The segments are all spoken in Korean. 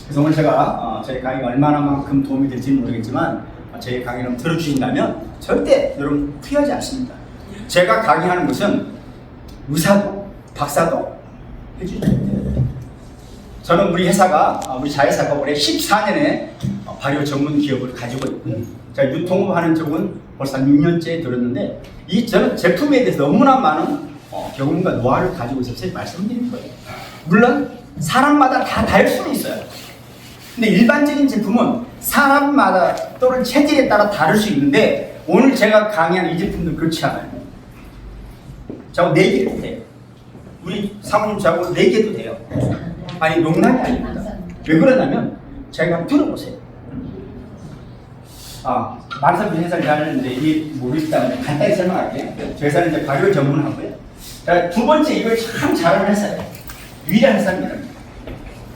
그래서 오늘 제가 제 강의가 얼마나만큼 도움이 될지는 모르겠지만 제 강의를 들어주신다면 절대 여러분 후회하지 않습니다. 제가 강의하는 것은 의사도 박사도 해주셔야 돼요. 저는 우리 회사가 우리 자회사가 올해 14년에 발효 전문 기업을 가지고 있고요. 제가 유통하는 쪽은 벌써 6년째 들었는데 저는 제품에 대해서 너무나 많은 경험과 노하우를 가지고 있어서 말씀드린 거예요. 물론 사람마다 다 다를 수는 있어요. 근데 일반적인 제품은 사람마다 또는 체질에 따라 다를 수 있는데 오늘 제가 강의한 이 제품들은 그렇지 않아요. 저하고 4개도 돼요. 우리 사모님 저하고 4개도 돼요. 아니 농담이 아닙니다. 왜 그러냐면 제가 한번 들어보세요. 만성 비해설 잘하는데 이게 모르겠다면 간단히 설명할게요. 저 회사는 이제 발효 전문하고요. 두 번째 이걸 참 잘하는 회사예요. 유일한 회사입니다.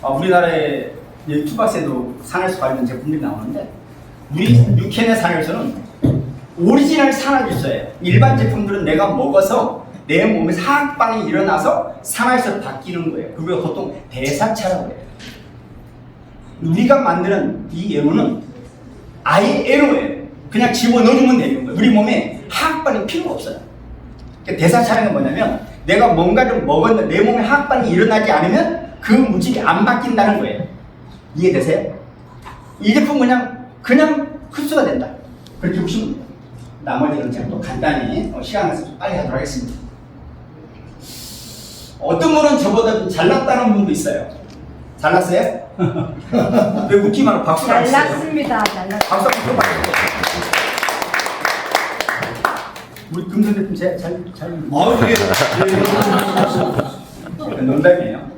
우리나라의 투박스에도 산화수 관련 제품들이 나오는데 우리 유캔의 산화수는 오리지널 산화수예요. 일반 제품들은 내가 먹어서 내 몸에 화학반응이 일어나서 산화수로 바뀌는 거예요. 그걸 보통 대사차라고 해요. 우리가 만드는 이 애로는 아예 애로예요. 그냥 집어넣어주면 되는 거예요. 우리 몸에 화학반응이 필요가 없어요. 대사차라는 건 뭐냐면 내가 뭔가를 먹었는데 내 몸에 화학반응이 일어나지 않으면 그 물질이 안 바뀐다는 거예요. 이해되세요? 이 제품 그냥 흡수가 된다. 그렇게 보시면 돼요. 나머지는 제가 또 간단히 시간 내서 좀 빨리 하도록 하겠습니다. 어떤 분은 저보다 좀 잘났다는 분도 있어요. 잘났어요? 왜 웃기만 하고 박수를 안 치세요? 잘났습니다. 잘났습니다. 박수 한번 쳐봐요. 우리 금선대님 잘 농담이에요.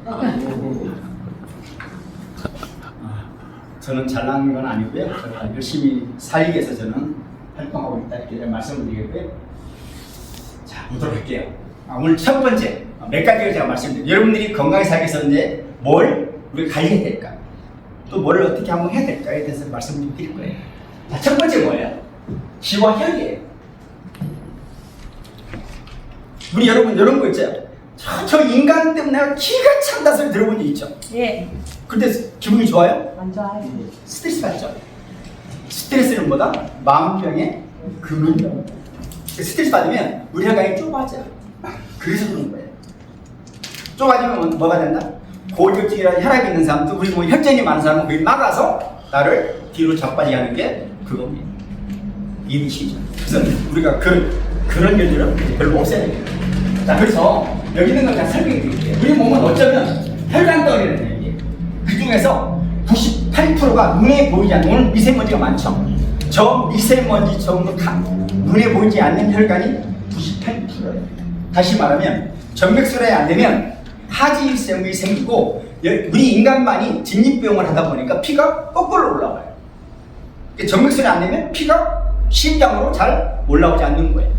저는 잘난 건 아니고요. 제가 열심히 살기 위해서 저는 활동하고 있다 이렇게 말씀을 드리겠고요. 자, 보도록 할게요. 오늘 첫 번째 몇 가지를 제가 말씀드릴게요. 여러분들이 건강하게 살기 위해서 이제 뭘 우리가 관리해야 될까? 또 뭐를 어떻게 한번 해야 될까에 대해서 말씀을 드릴 거예요. 자, 첫 번째 뭐예요? 기와 혈이에요. 우리 여러분 이런 거 있죠? 저 인간 때문에 내가 기가 찬다 소리 들어본 적 있죠? 예. 근데 기분이 좋아요? 안 좋아요. 스트레스 받죠? 스트레스는 뭐다? 마음병의 근원이라고. 스트레스 받으면 우리 혈관이 좁아져요. 그래서 그런 거예요. 좁아지면 뭐가 된다? 고혈증이나 혈압이 있는 사람도 우리 뭐 혈전이 많은 사람은 거기 막아서 나를 뒤로 자빠지게 하는 게 그겁니다. 이미시죠. 그래서 우리가 그런 일들은 별로 없애야 돼요. 자, 그래서 여기 있는 걸 제가 설명해 드릴게요. 우리 몸은 어쩌면 혈관덩이라는 얘기예요. 그 중에서 98%가 눈에 보이지 않는, 오늘 미세먼지가 많죠? 저 미세먼지 정도 눈에 보이지 않는 혈관이 98%예요. 다시 말하면 정맥순환이 안 되면 하지일성이 생기고 우리 인간만이 직립병을 하다 보니까 피가 거꾸로 올라와요. 정맥순환이 안 되면 피가 심장으로 잘 올라오지 않는 거예요.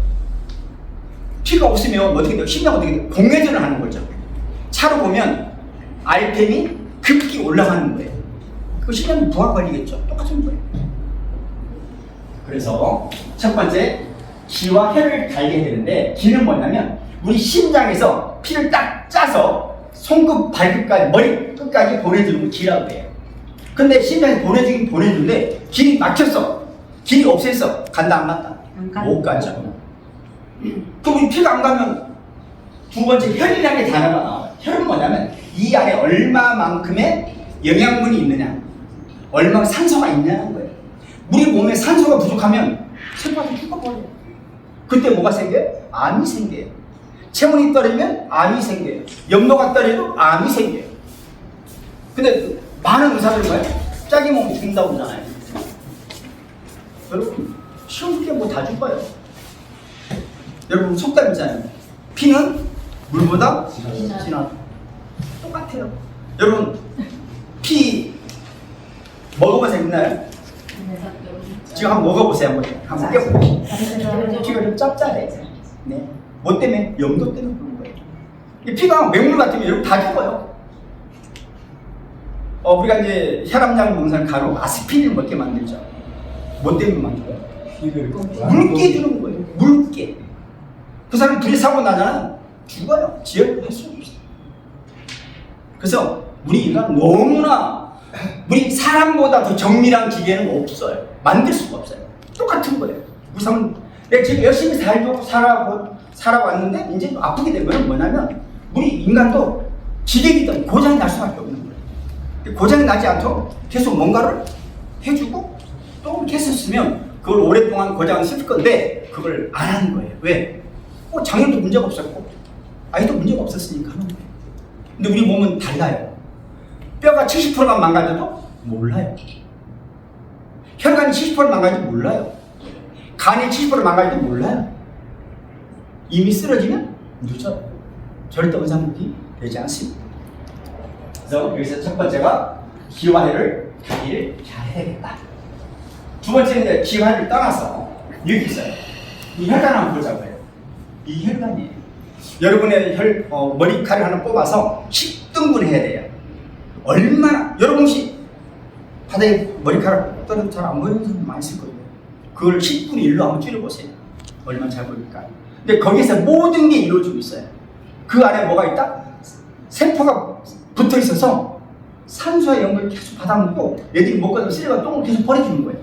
피가 없으면 어떻게 돼요? 심장 어떻게 돼요? 공회전을 하는 거죠. 차로 보면 RPM이 급기 올라가는 거예요. 그 심장이 부하 걸리겠죠? 똑같은 거예요. 그래서 첫 번째 기와 혈을 달게 되는데 기는 뭐냐면 우리 심장에서 피를 딱 짜서 손끝 발끝까지 머리 끝까지 보내주는 거 기라고 해요. 근데 심장에 보내주긴 보내주는데 길이 막혔어. 길이 없애서 간다 안 간다? 못 가죠. 그럼 우리 피가 안 가면 두 번째 혈이라는 게 단어가 나와요. 혈은 뭐냐면 이 안에 얼마만큼의 영양분이 있느냐, 얼마나 산소가 있냐는 거예요. 우리 몸에 산소가 부족하면 세포가 죽어버려요. 그때 뭐가 생겨요? 암이 생겨요. 체온이 떨어지면 암이 생겨요. 염도가 떨어져도 암이 생겨요. 근데 많은 의사들은 뭐예요? 짝이 몸이 죽는다고 그러잖아요. 여러분 쉬운 게 뭐 다 죽어요. 여러분 속담 있잖아요. 피는 물보다 진하다. 똑같아요. 여러분 피 먹어보세요. 있나요? 지금 한번 먹어보세요. 한번 깨보세요. 피가 좀 짭짤해. 네. 뭐 때문에? 염도 때문에 그런 거예요. 이 피가 맹물 같으면 여러분 다 죽어요. 우리가 이제 혈압약을 먹는 사람 간혹 아스피린을 먹게 만들죠. 뭐 때문에 만들어요? 물기 주는 거예요. 물기. 그 사람 둘이 사고 나잖아. 죽어요. 지혈할 수 없어요. 그래서 우리 인간 너무나 사람보다 더 정밀한 기계는 없어요. 만들 수가 없어요. 똑같은 거예요. 우선 내가 지금 열심히 살아왔는데 이제 아프게 되면 뭐냐면 우리 인간도 기계이든 고장이 날 수밖에 없는 거예요. 고장이 나지 않도록 계속 뭔가를 해주고 또 이렇게 했었으면 그걸 오랫동안 고장을 쓸 건데 그걸 안 하는 거예요. 왜? 작년도 문제가 없었고 아직도 문제가 없었으니까 하는 거예요. 근데 우리 몸은 달라요. 뼈가 70%가 망가져도 몰라요. 혈관이 70% 망가져도 몰라요. 간이 70% 망가져도 몰라요. 이미 쓰러지면 늦어요. 절대 원상복귀 되지 않습니다. 그래서 여기서 첫 번째가 기화를 관리를 잘 해야겠다. 두 번째는 기화를 떠나서 여기 있어요. 이 혈관 한번 보자고요. 이 혈관이에요. 여러분의 머리카락을 하나 뽑아서 10등분 해야 돼요. 얼마나 여러분 혹시 바닥에 머리카락 떨어져 잘 안 보이는 사람 많이 있을 거예요. 그걸 10분의 1로 한번 줄여보세요. 얼마나 잘 보일까. 근데 거기서 모든 게 이루어지고 있어요. 그 안에 뭐가 있다? 세포가 붙어 있어서 산소와氧을 계속 받아먹고 애들이 먹거나 쓰레기가 똥을 계속 버려주는 거예요.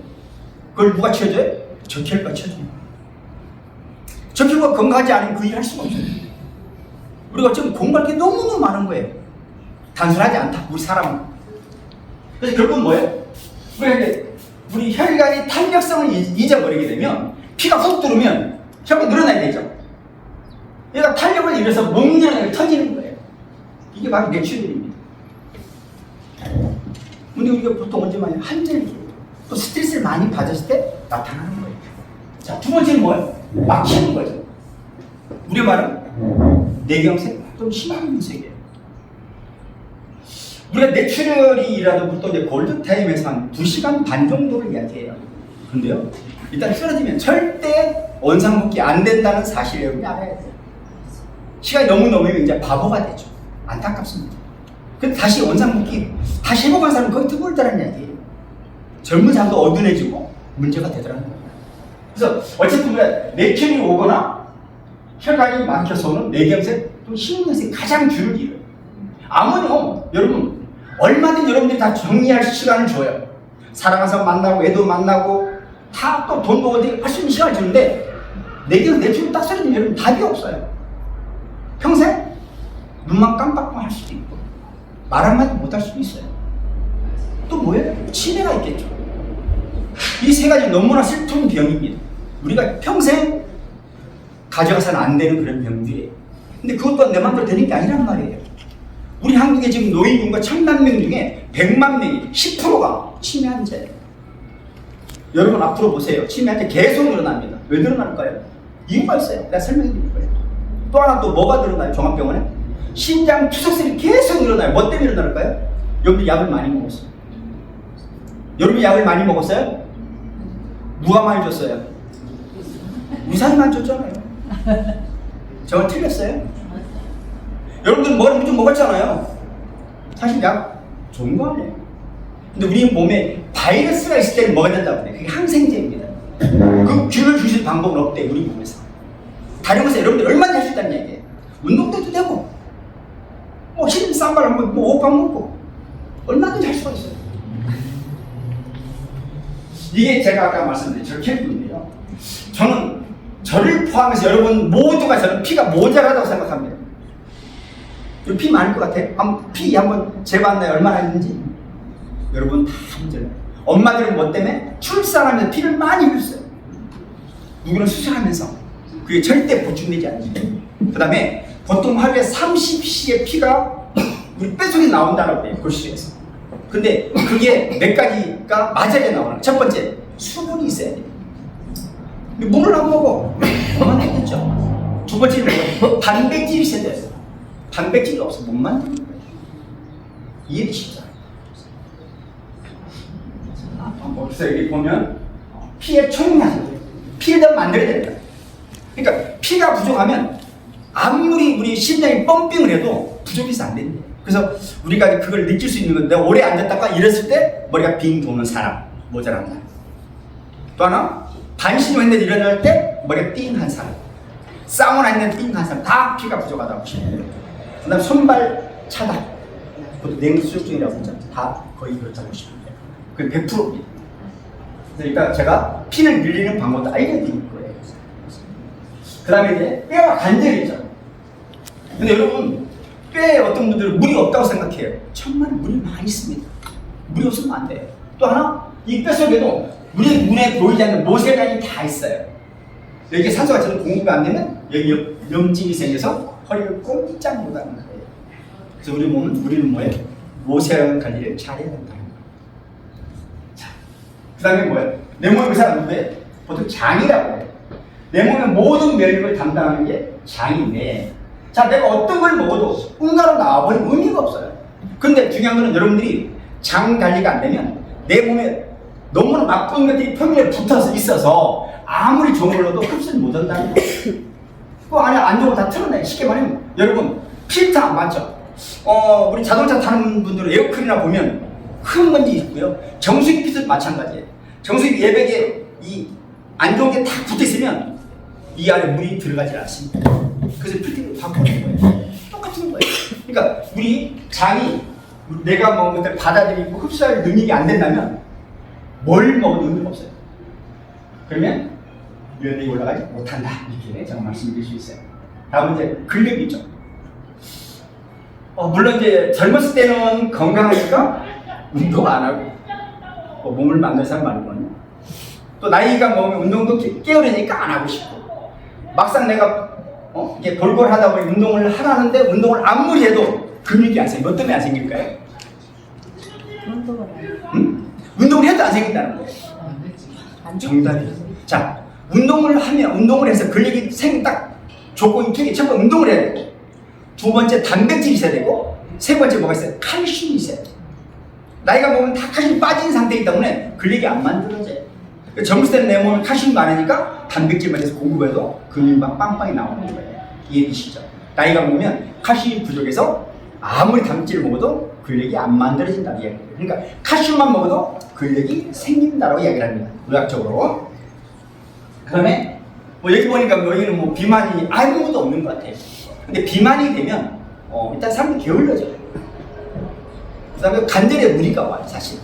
그걸 누가 치워줘요? 적혈구가 치워줘요. 적혈구가 건강하지 않으면 그 일을 할 수가 없어요. 우리가 지금 공부할 게 너무너무 많은 거예요. 단순하지 않다, 우리 사람은. 그래서 결국은 뭐예요? 우리 혈관이 탄력성을 잊어버리게 되면 피가 훅 들어오면 혈관이 늘어나야 되죠. 얘가 탄력을 잃어서 목 늘어나게 터지는 거예요. 이게 바로 뇌출혈입니다. 근데 우리가 보통 언제 많이 한절기 또 스트레스를 많이 받았을 때 나타나는 거예요. 자, 두 번째는 뭐예요? 막히는 거죠. 우리 말은 뇌경색 또는 심근경색이에요. 우리가 뇌출혈이 일하다 보통 이제 골든타임에서 한 2시간 반 정도를 이야기해요. 근데요, 일단 쓰러지면 절대 원상복귀 안 된다는 사실을 여러분이 알아야 돼요. 시간이 너무 넘으면 이제 바보가 되죠. 안타깝습니다. 근데 다시 원상복귀, 다시 회복한 사람은 거의 드물다는 이야기예요. 젊은 사람도 어둔해지고 문제가 되더라는 거예요. 그래서 어쨌든 우리가 뇌출혈이 오거나 혈관이 막혀서 오는 뇌경색 또 심근경색 가장 줄을 잃어요. 아무요, 여러분 얼마든 여러분들이 다 정리할 시간을 줘요. 사랑하는 사람 만나고 애도 만나고 다 또 돈도 어디 할 수 있는 시간을 주는데 뇌출혈 딱 쓰러지면 여러분 답이 없어요. 평생 눈만 깜빡만 할 수도 있고 말 한마디 못 할 수도 있어요. 또 뭐예요? 치매가 있겠죠. 이 세 가지 너무나 슬픈 병입니다. 우리가 평생 가져가서는 안 되는 그런 병들이에요. 근데 그것도 내 맘대로 되는 게 아니란 말이에요. 우리 한국에 지금 노인 인구가 1000만 명 중에 100만 명이 10%가 치매 환자예요. 여러분 앞으로 보세요. 치매 환자 계속 늘어납니다. 왜 늘어날까요? 이유가 있어요. 내가 설명해 드릴 거예요. 또 하나 또 뭐가 늘어나요? 종합병원에? 신장 투석술이 계속 늘어나요. 뭐 때문에 늘어날까요? 여러분들 약을 많이 먹었어요. 여러분이 약을 많이 먹었어요? 누가 많이 줬어요? 의사님 많이 줬잖아요. 저가 틀렸어요? 여러분들 뭐를 좀 먹었잖아요. 사실 약 좋은 거 아니에요. 근데 우리 몸에 바이러스가 있을 때는 먹어야 된다고 그래요. 그게 항생제입니다. 그 균을 주실 방법은 없대요. 우리 몸에서. 다른 것은 여러분들 얼마나 할 수 있다는 얘기예요. 운동도 해도 되고 힘 싼발 한번 오pak 먹고 얼마든지 할 수가 있어요. 이게 제가 아까 말씀드린 적혈구인데요. 저는 저를 포함해서 여러분 모두가 저는 피가 모자라다고 생각합니다. 피 많을 것 같아요. 피 한번 재봤나요? 얼마나 있는지? 여러분 다 문제예요. 엄마들은 뭐 때문에? 출산하면서 피를 많이 흘렸어요. 누구는 수술하면서. 그게 절대 보충되지 않습니다. 그 다음에 보통 하루에 30cc의 피가 우리 뼈속에 나온다고 해요. 골수에서. 근데 그게 몇 가지가 맞아야 나오는 거예요. 첫 번째, 수분이 있어야 돼요. 물을 안 먹어. 그만하겠죠. 두 번째는 뭐예요? 단백질이 있어야 돼요. 단백질이 없어 못 만드는 거예요. 이해되시죠? 그래서 여기 보면 피의 총량, 피를 더 만들어야 됩니다. 그러니까 피가 부족하면 아무리 우리 심장이 펌핑을 해도 부족해서 안 된대요. 그래서 우리가 그걸 느낄 수 있는 건 내가 오래 앉았다가 일었을 때 머리가 빙 도는 사람, 모자란다. 또 하나, 반신욕 했는데 일어날 때 머리가 띵한 사람, 사우나 했는데 띵한 사람, 다 피가 부족하다고 보시면 돼요. 그 다음 손발 차다, 그것도 냉수증이라고 하죠. 다 거의 그렇다고 보시면 돼요. 그 100%입니다. 그러니까 제가 피를 늘리는 방법도 알려드릴 거예요. 그 다음에 이제 뼈와 관절이죠. 근데 여러분, 뼈에 어떤 분들은 물이 없다고 생각해요. 정말 물이 많이 있습니다. 물이 없으면 안 돼요. 또 하나, 이 뼈 속에도 우리 눈에 보이지 않는 모세관이 다 있어요. 여기 산소가 제대로 공급이 안 되면 여기 염증이 생겨서 허리를 꼼짝 못하는 거예요. 그래서 우리는 뭐예요? 모세관 관리를 잘해야 된다는 거예요. 자, 그 다음에 뭐예요? 내 몸의 의사가 누구예요? 보통 장이라고 해요. 내 몸의 모든 면역을 담당하는 게 장인데, 자, 내가 어떤 걸 먹어도 응가로 나와버리면 의미가 없어요. 근데 중요한 거는 여러분들이 장 관리가 안 되면 내 몸에 너무나 나쁜 것들이 표면에 붙어서 있어서 아무리 좋은 걸 넣어도 흡수를 못 한다는 거예요. 그 안에 안 좋은 거 다 틀어내요. 쉽게 말하면 여러분 필터 안 맞죠? 우리 자동차 타는 분들은 에어컨이나 보면 큰 먼지 있고요. 정수기 필터도 마찬가지예요. 정수기 예백에 이 안 좋은 게 다 붙어 있으면 이 안에 물이 들어가지 않습니다. 그래서 필터를 바꾸는 거예요. 똑같은 거예요. 그러니까 우리 장이 내가 먹은 것들 받아들이고 흡수할 능력이 안 된다면 뭘 먹어도 의미가 없어요. 그러면 면역이 올라가지 못한다. 이렇게 제가 말씀드릴 수 있어요. 다음은 이제 근력이죠. 물론 이제 젊었을 때는 건강하니까 운동 안 하고 몸을 만든 사람 많거든요. 또 나이가 먹으면 운동도 게으르니까 안 하고 싶고, 막상 내가 이게 골골하다 보니 운동을 하라는데 운동을 아무리 해도 근육이 안 생겨. 뭐 때문에 안 생길까요? 운동을 해도 안 생긴다는 거예요. 정답이에요. 자, 운동을 해서 근력이 딱 조건이 두 개. 첫 번째 운동을 해야 되고, 두 번째 단백질이 있어야 되고, 세 번째 뭐가 있어요? 칼슘이 있어야 돼요. 나이가 먹으면 다 칼슘이 빠진 상태이기 때문에 근력이 안 만들어져요. 젊을 때는 내 몸에 칼슘이 많으니까 단백질만 해서 공급해도 근육이 막 빵빵이 나오는 거예요. 이해되시죠? 나이가 먹으면 칼슘이 부족해서 아무리 단백질을 먹어도 근력이 안 만들어진다는 이야기예요. 그러니까 칼슘만 먹어도 근력이 생긴다고 이야기를 합니다. 의학적으로. 그 다음에 여기 보니까 여기는 비만이 아무것도 없는 것 같아요. 근데 비만이 되면 일단 사람이 게을러져요. 그 다음에 관절에 무리가 와요, 사실.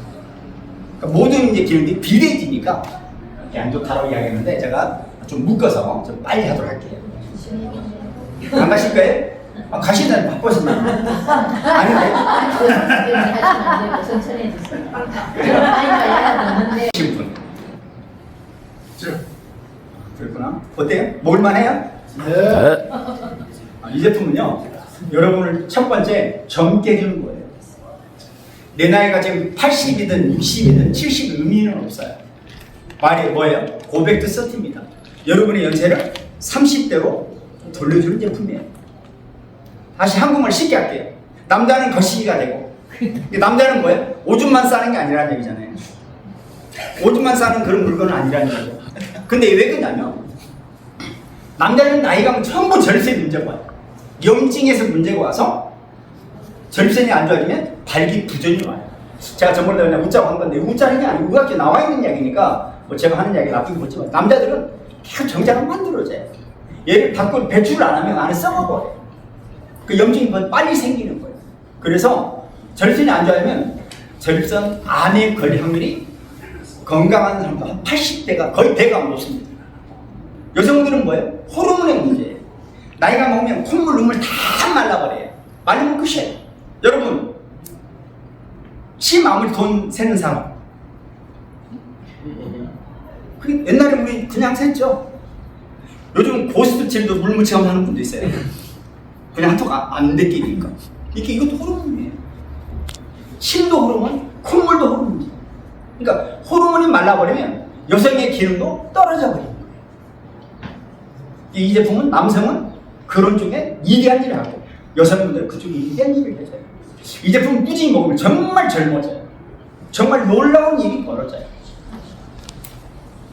그러니까 모든 이제 기능이 비대해지니까 안 좋다고 이야기했는데 제가 좀 묶어서 좀 빨리 하도록 할게요. 안 가실 거예요? 가시다니 바쁘시면 아닌데? 천천히 해주세요. 분. 그렇구나. 어때요? 먹을만해요? 네. 이 제품은요, 여러분을 첫 번째 젊게 해주는 거예요. 내 나이가 지금 80이든 60이든 70 의미는 없어요. 말이 뭐예요? 고백트 서티입니다. 여러분의 연세를 30대로 돌려주는 제품이에요. 다시 한국말 쉽게 할게요. 남자는 거시기가 되고, 남자는 뭐예요? 오줌만 싸는 게 아니라는 얘기잖아요. 오줌만 싸는 그런 물건은 아니라는 얘기죠. 근데 왜 그러냐면, 남자는 나이가 면 전부 절세 문제가 와요. 염증에서 문제가 와서 절세이 안 좋아지면 발기부전이 와요. 제가 저번에 그냥 웃자고 한 건데, 웃자는 게 아니고 의학에 나와 있는 이야기니까 제가 하는 이야기 나쁘게 보지만, 남자들은 계속 정자가 만들어져요. 얘를 밖으로 배출을 안 하면 안에 썩어버려요. 그 염증이 빨리 생기는 거예요. 그래서 절선이 안 좋아지면 절선 암에 걸릴 확률이 건강한 사람도 한 80대가 거의 100가 높습니다. 여성들은 뭐예요? 호르몬의 문제예요. 나이가 먹으면 콧물, 눈물 다 말라버려요. 말리면 끝이에요. 여러분, 침 아무리 돈 세는 사람, 옛날에 우리 그냥 샜죠. 요즘 고스톱질도 물 묻혀가면서 하는 분도 있어요. 그냥 한턱 안 데끼니까. 이것도 호르몬이에요. 침도 호르몬, 콧물도 호르몬이죠. 그러니까 호르몬이 말라버리면 여성의 기능도 떨어져 버리는 거예요. 이 제품은 남성은 그런 쪽에 이대한 일을 하고, 여성분들은 그쪽에 이대한 일을 해줘요. 이 제품 꾸준히 먹으면 정말 젊어져요. 정말 놀라운 일이 벌어져요.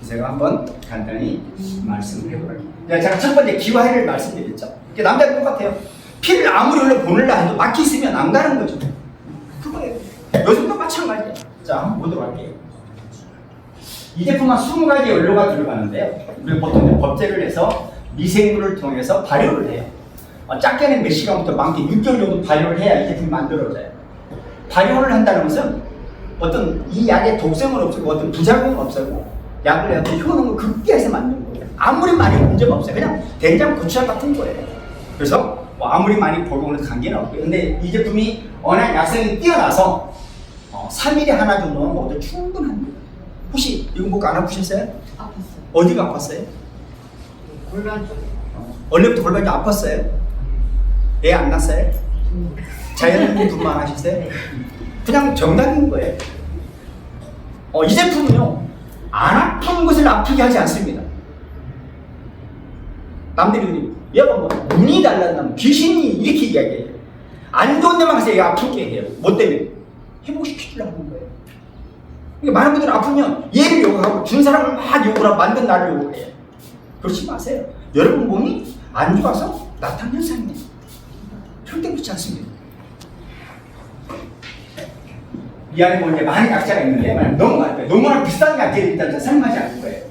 제가 한번 간단히 말씀을 해보려고 합니다. 제가 첫 번째 기화해를 말씀드렸죠. 남자는 똑같아요. 피를 아무리 보내려 해도 막히 있으면 안 가는 거죠. 그거예요. 여성도 마찬가지예요. 자, 한번 보도록 할게요. 이 제품은 20가지 연료가 들어가는데요. 우리가 보통 법제를 해서 미생물을 통해서 발효를 해요. 작게는 몇 시간부터 많게 6개월 정도 발효를 해야 이 제품이 만들어져요. 발효를 한다는 것은 어떤 이 약의 독성은 없고 어떤 부작용은 없어요. 약을 내가 효능을 극대화해서 만든 거예요. 아무리 많이 문제가 없어요. 그냥 된장, 고추장 같은 거예요. 그래서 뭐 아무리 많이 복용을 해도 관계는 없고요. 근데 이 제품이 워낙 약성이 뛰어나서 3일에 하나 정도는 먹어도 충분합니다. 혹시 이거 먹고 안 아프셨어요? 아팠어요. 어디가 아팠어요? 골반 쪽에. 원래부터 골반이 아팠어요? 애 안 났어요? 자연분만 하셨어요? 그냥 정답인 거예요. 이 제품은요, 안 아픈 것을 아프게 하지 않습니다. 남들이 얘가 뭐 눈이 달랐나 귀신이 이렇게 이야기해요. 안 좋은 데만 가서 얘가 아프게 해요. 뭐 때문에? 회복시키려고 하는 거예요. 그러니까 많은 분들은 아프면 얘를 욕하고 준 사람을 막 욕을 하고 만든 나를 욕을 해요. 그러지 마세요. 여러분 몸이 안 좋아서 나타난 현상이에요. 절대 그렇지 않습니다. 이 안에 뭐 이제 많은 약자가 있는데 너무나 비싼 약재를 일단 사용하지 않을 거예요.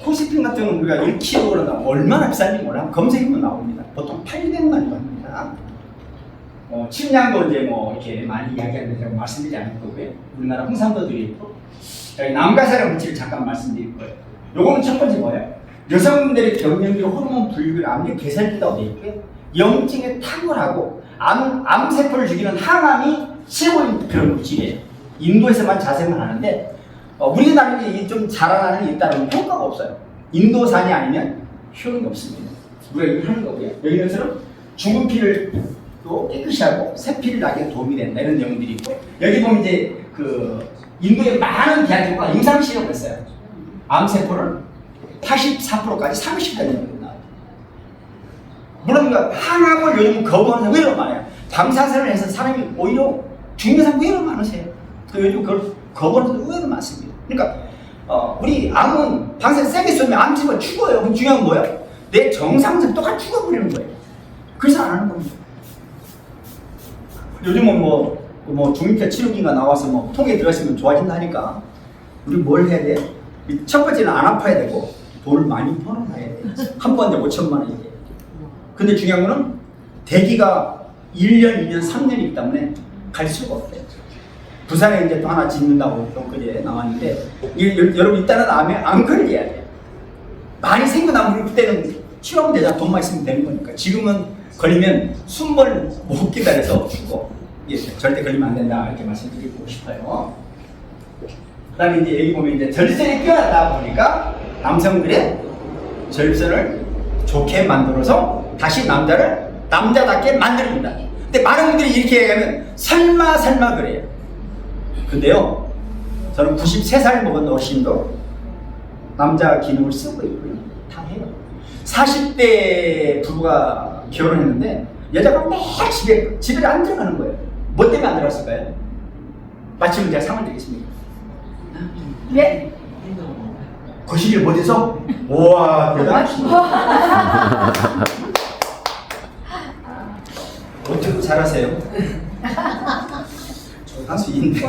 코시핀 같은 경우는 우리가 1kg가 얼마나 비싼지 몰라 검색해보면 나옵니다. 보통 800만 원 합니다. 침량도 이제 뭐 이렇게 많이 이야기하는데 제가 말씀드리지 않을 거고요. 우리나라 홍삼도들이 있고 여기 남가사랑 물질을 잠깐 말씀드릴 거예요. 요거는 첫 번째 뭐예요? 여성들의 경련기 호르몬 분비를 암력 개선된다고 되어 있고요. 염증에 탁월하고 암세포를 죽이는 항암이 최고인 그런 물질이에요. 인도에서만 자생을 하는데 우리나라에 좀 자라나는 게 있다면 효과가 없어요. 인도산이 아니면 효능이 없습니다. 우리가 이걸 하는 거고요. 여기는 죽은 피를 또 깨끗이 하고 새 피를 나게 도움이 된다 이런 내용들이 있고 여기 보면 이제 그 인도의 많은 대학교가 임상 실험을 했어요. 암세포를 84%까지 30까지 나와요. 물론 항암을 요즘 거부하는 사람이 왜 이렇게 많아요? 방사선을 해서 사람이 오히려 죽는 사람이 왜 이렇게 많으세요? 요즘 그걸 거부하는 사람이 의외로 많습니다. 그러니까 우리 암은 방사선 세게 쏘면 암 집어 죽어요. 그럼 중요한 건 뭐예요? 내 정상적 똑같이 죽어버리는 거예요. 그래서 안 하는 겁니다. 요즘은 뭐 중립자 치료기가 나와서 뭐 통에 들어가시면 좋아진다 하니까 우리 뭘 해야 돼? 첫 번째는 안 아파야 되고 돈을 많이 벌어놔야 돼. 한 번에 5천만 원이게. 근데 중요한 거는 대기가 1년, 2년, 3년이기 때문에 갈 수가 없어요. 부산에 이제 또 하나 짓는다고 그제 나왔는데 여러분 일단은 암에 안 걸려야 돼요. 많이 생겨나면 그때는 치료하면 되잖아. 돈만 있으면 되는 거니까. 지금은 걸리면 숨을 못 기다려서 죽어. 절대 걸리면 안 된다 이렇게 말씀드리고 싶어요. 그다음에 이제 여기 보면 이제 절선이 뛰어나다 보니까 남성들의 절선을 좋게 만들어서 다시 남자를 남자답게 만들어준다. 근데 많은 분들이 이렇게 얘기하면 설마 그래요. 근데요, 저는 93살 먹은 어르신도 남자 기능을 쓰고 있고요. 다 해요. 40대 부부가 결혼했는데 여자가 막 집에 안 들어가는 거예요. 뭐 때문에 안 들어갔을까요? 마침은 제가 상을 드리겠습니다. 네. 거시기를 못해서? 우와, 대단하시네. 어떻게 잘하세요? 한수인데.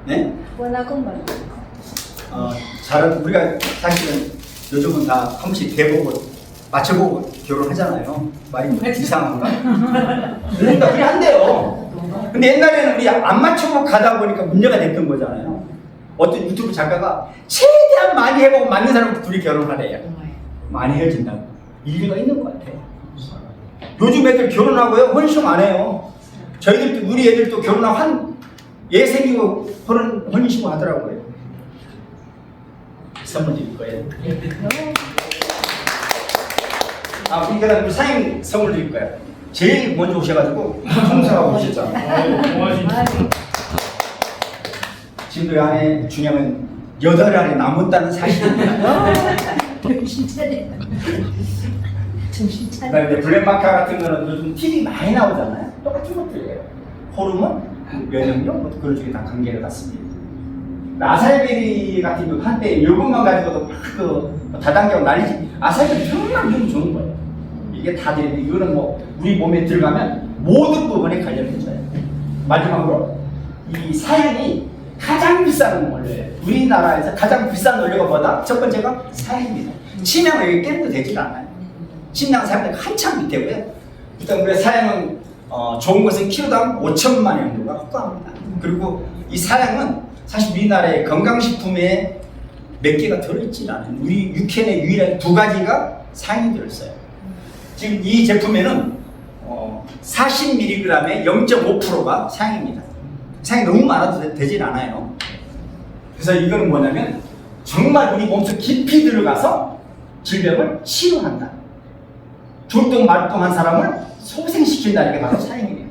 네? 우리가 사실은 요즘은 다 한 번씩 대보고 맞춰보고 결혼하잖아요. 말이 이상한가? 그러니까 그게 안 돼요. 근데 옛날에는 우리 안 맞춰보고 가다 보니까 문제가 됐던 거잖아요. 어떤 유튜브 작가가 최대한 많이 해보고 맞는 사람 둘이 결혼하래요. 많이 헤어진다고. 일리가 있는 것 같아요. 요즘 애들 결혼하고요, 혼인신고 안 해요. 저희들도, 우리 애들도 결혼하고 얘 생기고 혼인신고 하더라고요. 선물 드릴 거예요. 우리 사장님 선물 드릴 거예요. 제일 먼저 오셔가지고 청소하고 오셨잖아요. 지금도 이 안에 중요한 8알이 남았다는 사실입니다. 정신 차려. 정신 차려. 그다음에 블랙마카 같은 거는 요즘 TV 많이 나오잖아요. 똑같은 것들이에요. 호르몬, 면역력, 그런 쪽에 다 관계가 같습니다. 아살베리 같은 경우 한때 이것만 가지고도 막 다단계하고 난리지. 아살베리 정말 기분 좋은 거예요. 이게 다 되는데 이거는 뭐 우리 몸에 들어가면 모든 부분에 관련해져요. 마지막으로 이 사연이 가장 비싼 원료예요. 우리나라에서 가장 비싼 원료가 뭐다? 첫 번째가 사연입니다. 침향은 여기 깨도 되질 않아요. 침향 사용료가 한참 밑에고요. 일단 우리가 사용은 좋은 것은 키로당 5천만 원 정도가 확보합니다. 그리고 이 사양은 사실 우리나라의 건강식품에 몇 개가 들어있지 않아요. 우리 육현에 유일하게 2가지가 사양이 들어있어요. 지금 이 제품에는 40mg에 0.5%가 사양입니다. 사양이 너무 많아도 되진 않아요. 그래서 이거는 뭐냐면 정말 우리 몸속 깊이 들어가서 질병을 치료한다. 졸동말동한 사람을 소생시킨다는 게 바로 사양이에요.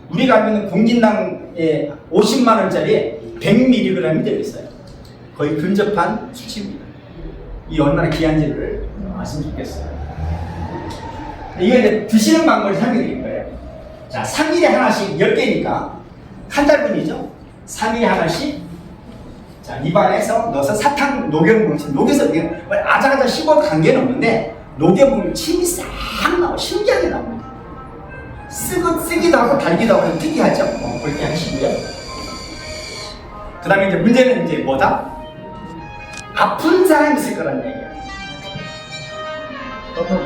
우리가 알고 있는 공진당에 50만 원짜리에 100mg이 들어있어요. 거의 근접한 수치입니다. 이 얼마나 귀한지를 아시면 좋겠어요. 이거 이제 드시는 방법을 설명드릴 거예요. 자, 3일에 하나씩 10개니까 한 달분이죠. 3일에 하나씩 자, 입안에서 넣어서 사탕 녹여보면 녹여서 아작아작 씹어도 관계는 없는데 녹여보면 침이 싹 나와. 신기하게 나옵니다. 쓰기도 하고 달기도 하고 특이하죠. 그렇게 하시고요. 그 다음에 이제 문제는 이제 뭐다? 아픈 사람이 있을 거란 얘기야.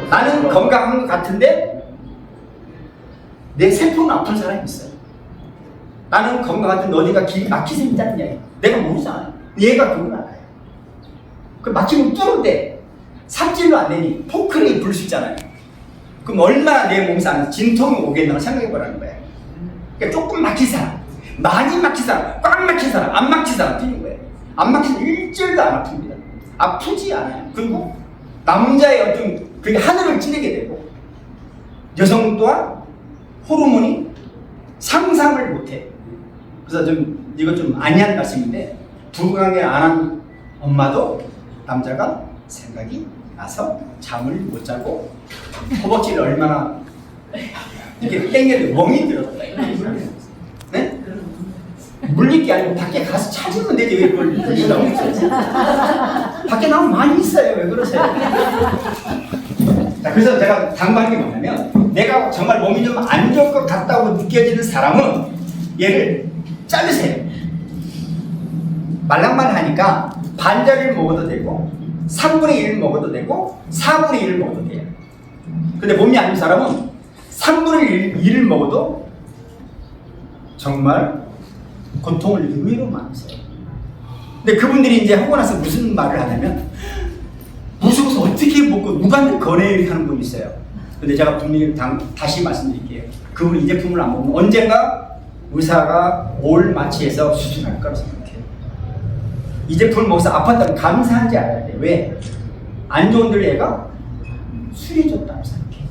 나는 건강한 것 같은데 내 세포는 아픈 사람이 있어요. 나는 건강한데 어디가 길이 막히서 있다는 얘기야. 내가 모르잖아요. 얘가 그건 알아요. 그 막히면 뚫은데 삽질로 안 되니 포크레이 부를 수 있잖아요. 그럼 얼마나 내 몸에서 안 진통이 오겠나 생각해보라는 거예요. 그러니까 조금 막힌 사람, 많이 막힌 사람, 꽉 막힌 사람, 안 막힌 사람 틀린 거예요. 안 막힌 사람 일절도 안 아픕니다. 아프지 않아요. 그리고 남자의 어떤 그게 하늘을 찌르게 되고 여성 또한 호르몬이 상상을 못해. 그래서 좀 이거 좀 아니한 말씀인데 부강에 안 한 엄마도 남자가 생각이 나서 잠을 못 자고 허벅지를 얼마나 이렇게 땡겨도 멍이 들었다. 네? 물릴 게 아니고 밖에 가서 찾으면 되지 왜 그걸 물린다고 했어요? 밖에 나오면 많이 있어요. 왜 그러세요? 자, 그래서 제가 당부하는 게 뭐냐면 내가 정말 몸이 좀 안 좋을 것 같다고 느껴지는 사람은 얘를 자르세요. 말랑말랑하니까 반절을 먹어도 되고 3분의 1 먹어도 되고 4분의 1 먹어도 돼요. 근데 몸이 안 좋은 사람은 3분의 1을 먹어도 정말 고통을 의외로 많으세요. 근데 그분들이 이제 하고 나서 무슨 말을 하냐면 무서워서 어떻게 먹고 누구한테 권해요 이렇게 하는 분이 있어요. 근데 제가 분명히 다시 말씀드릴게요. 그분이 이 제품을 안 먹으면 언젠가 의사가 올 마취해서 수술할 거라고 생각해요. 이 제품을 먹어서 아팠다면 감사한지 알아야 돼요. 왜? 안 좋은 들 얘가 수리해줬다고 생각해요.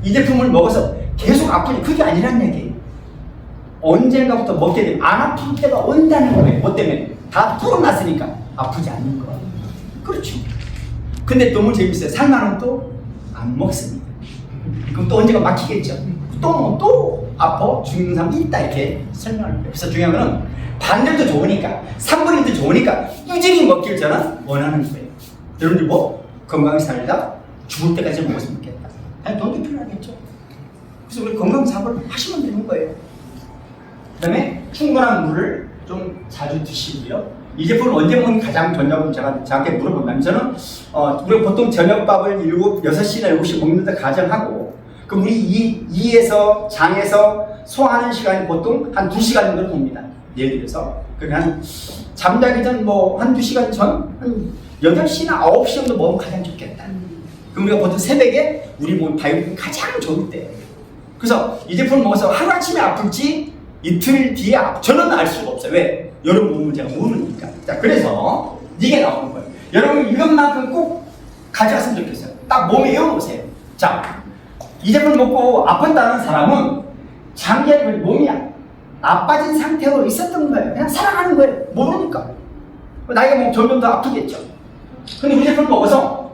이 제품을 먹어서 계속 아프니 그게 아니란 얘기예요. 언젠가부터 먹게 되면 안 아플 때가 온다는 거예요. 뭐 때문에? 다 뚫어놨으니까 아프지 않는 거예요. 그렇죠. 근데 너무 재밌어요. 살만하면 또 안 먹습니다. 그럼 또 언젠가 막히겠죠. 또 아파 죽는 사람 있다 이렇게 설명을 해요. 그래서 중요한 건 반절도 좋으니까 3분의 1도 좋으니까 꾸준히 먹길 저는 원하는 거예요. 여러분들 뭐 건강히 살다 죽을 때까지 먹었으면 좋겠다. 아니 돈도 필요하겠죠. 그래서 우리 건강사고를 하시면 되는 거예요. 그 다음에 충분한 물을 좀 자주 드시고요. 이 제품을 언제 먹으면 가장 좋냐고 제가 저한테 물어본다면 저는 우리가 보통 저녁밥을 6시나 7시 먹는다 가정하고 그럼 우리 이에서 장에서 소화하는 시간이 보통 한 2시간 정도 됩니다. 예를 들어서 그러면 한 잠자기 전 뭐 한 2시간 전 한 8시나 9시 정도 먹으면 가장 좋겠다. 그럼 우리가 보통 새벽에 우리 몸 바이오리듬 가장 좋을 때 그래서 이 제품을 먹어서 하루아침에 아플지 이틀 뒤에 저는 알 수가 없어요. 왜? 여러분 몸을 제가 모르니까. 자, 그래서 이게 나오는 거예요. 여러분 이것만큼 꼭 가져갔으면 좋겠어요. 딱 몸에 외워놓으세요. 자, 이 제품을 먹고 아팠다는 사람은 장기적으로 몸이 나빠진 상태로 있었던 거예요. 그냥 살아가는 거예요. 모르니까. 나이가 뭐 점점 더 아프겠죠. 근데 우리 제품을 먹어서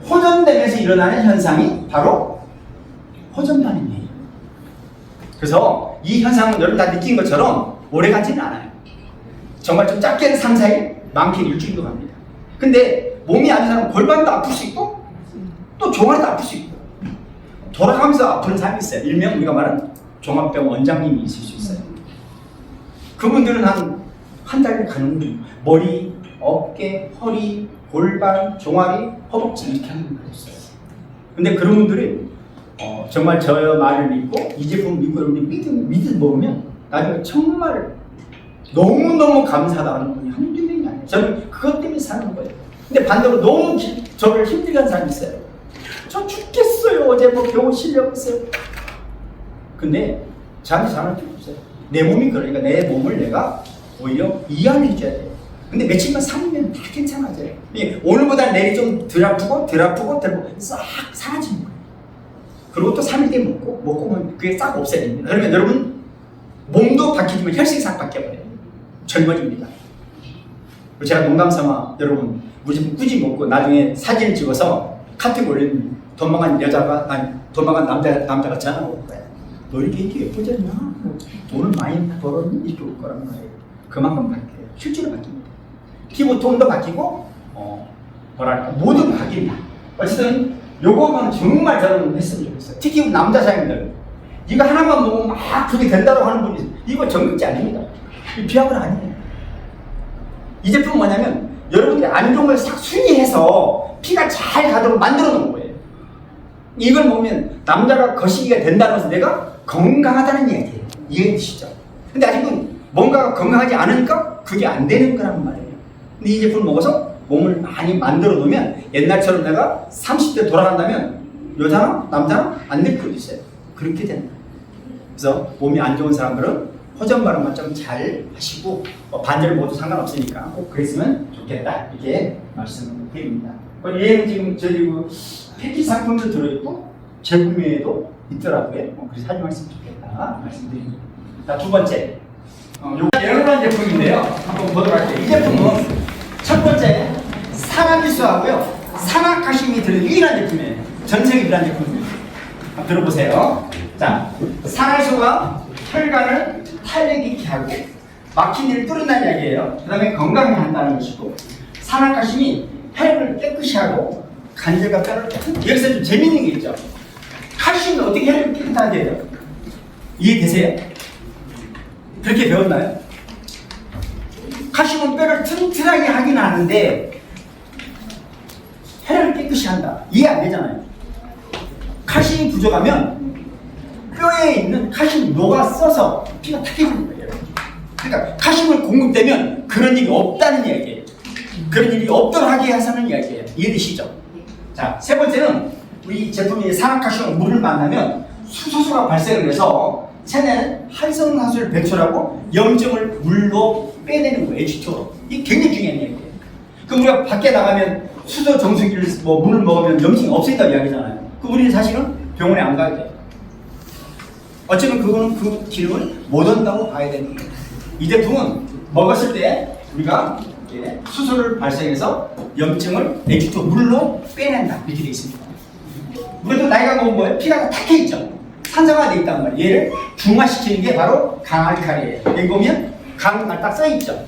호전되면서 일어나는 현상이 바로 호전반응이에요. 그래서 이 현상은 여러분 다 느낀 것처럼 오래 가지는 않아요. 정말 좀 짧게는 3, 4일, 많게는 일주일도 갑니다. 근데 몸이 안 좋은 사람은 골반도 아플 수 있고 또 종아리도 아플 수 있고 돌아가면서 아픈 사람이 있어요. 일명 우리가 말하는 종합병 원장님이 있을 수 있어요. 그분들은 한 달 가는 중 머리, 어깨, 허리, 골반, 종아리, 허벅지 이렇게 하는 분들이 있어요. 근데 그런 분들이 정말 저 말을 믿고 이 제품을 믿고 여러분이 믿음 먹으면 나중에 정말 너무너무 감사하다는 분이 한두 명이 아니에요. 저는 그것 때문에 사는 거예요. 근데 반대로 너무 저를 힘들게 하는 사람이 있어요. 저 죽겠어요. 어제 뭐 병원 실려갔어요. 근데 저한테 잘할 필요 없어요. 내 몸이 그러니까 내 몸을 내가 오히려 이해를 해줘야 돼요. 근데 며칠만 살면 다 괜찮아져요. 오늘보다 내일이 좀 덜 아프고 싹 사라지는 거예요. 그리고 또 3일 뒤에 먹고 그게 싹 없어집니다. 그러면 여러분 몸도 바뀌지만 혈색이 싹 바뀌어버려요. 젊어집니다. 제가 농담 삼아 여러분 우리 집 꾸준히 먹고 나중에 사진을 찍어서 카톡에 올리면 도망간 남자가 전화 올 거야. 너 이렇게 예쁘지 않냐? 돈을 많이 벌었니? 이렇게 올 거란 말이에요. 그만큼 바뀌어요. 실제로 바뀝니다. 피부 톤도 바뀌고 뭐랄까 모든 바뀝니다. 어쨌든 요거만 정말 저는 했으면 좋겠어요. 특히 남자 사람들 이거 하나만 먹으면 막 그게 된다고 하는 분이 있어요. 이거 정극지 아닙니다. 비약은 아니에요. 이 제품은 뭐냐면 여러분들이 안 좋은 걸 싹 순위해서 피가 잘 가도록 만들어 놓은 거예요. 이걸 먹으면 남자가 거시기가 된다는 것은 내가 건강하다는 이야기예요. 이해되시죠? 근데 아직은 뭔가가 건강하지 않으니까 그게 안 되는 거란 말이에요. 근데 이 제품을 먹어서 몸을 많이 만들어 놓으면 옛날처럼 내가 30대 돌아간다면 여자나 남자나 안 늙고 있어요. 그렇게 된다. 그래서 몸이 안 좋은 사람들은 호전 발음만 좀 잘 하시고 반절 모두 상관없으니까 꼭 그랬으면 좋겠다 이렇게 말씀을 드립니다. 얘는 지금 저희 패키지 상품도 들어있고 재구매에도 있더라고요. 그래서 사용하시면 좋겠다 말씀드립니다. 자, 두 번째 여러분 제품인데요. 한번 보도록 할게요. 이 제품은 첫 번째 산화기수하고요 산화가심이 들어있는 유일한 제품이에요. 전 세계 유일한 제품입니다. 한번 들어보세요. 자, 산화기수가 혈관을 탄력있게 하고 막힌 일을 뚫는다는 이야기예요. 그 다음에 건강하게 한다는 것이고 산화가심이 혈을 깨끗이 하고 관절과 뼈를 여기서 좀 재밌는 게 있죠. 칼슘은 어떻게 혈을 깨끗하게 해요? 이해되세요? 그렇게 배웠나요? 칼슘은 뼈를 튼튼하게 하긴 하는데 혈을 깨끗이 한다. 이해 안 되잖아요. 칼슘이 부족하면 뼈에 있는 칼슘이 녹아써서 피가 탁해지는 거예요. 그러니까 칼슘을 공급되면 그런 일이 없다는 이야기예요. 그런 일이 없도록 하게 하자는 이야기예요. 이해되시죠? 자, 세 번째는 우리 제품이 산화칼슘과 물을 만나면 수소수가 발생을 해서 체내는 활성산소를 배출하고 염증을 물로 빼내는 거예요. H2O. 이게 굉장히 중요한 이야기예요. 그럼 우리가 밖에 나가면 수소 정수기를 물을 먹으면 염증이 없어진다고 이야기잖아요. 그럼 우리는 사실은 병원에 안 가야 돼요. 어쩌면 그거는 그 기능을 못 한다고 봐야 되는 거예요. 이 제품은 먹었을 때 우리가 수소를 발생해서 염증을 H2O 물로 빼낸다 이렇게 되어 있습니다. 우리도 나이가 먹은 거예요. 피가 탁해 있죠. 산성화되어 있단 말이에요. 얘를 중화시키는 게 바로 강알칼리예요. 여기 보면 강알 딱 써 있죠.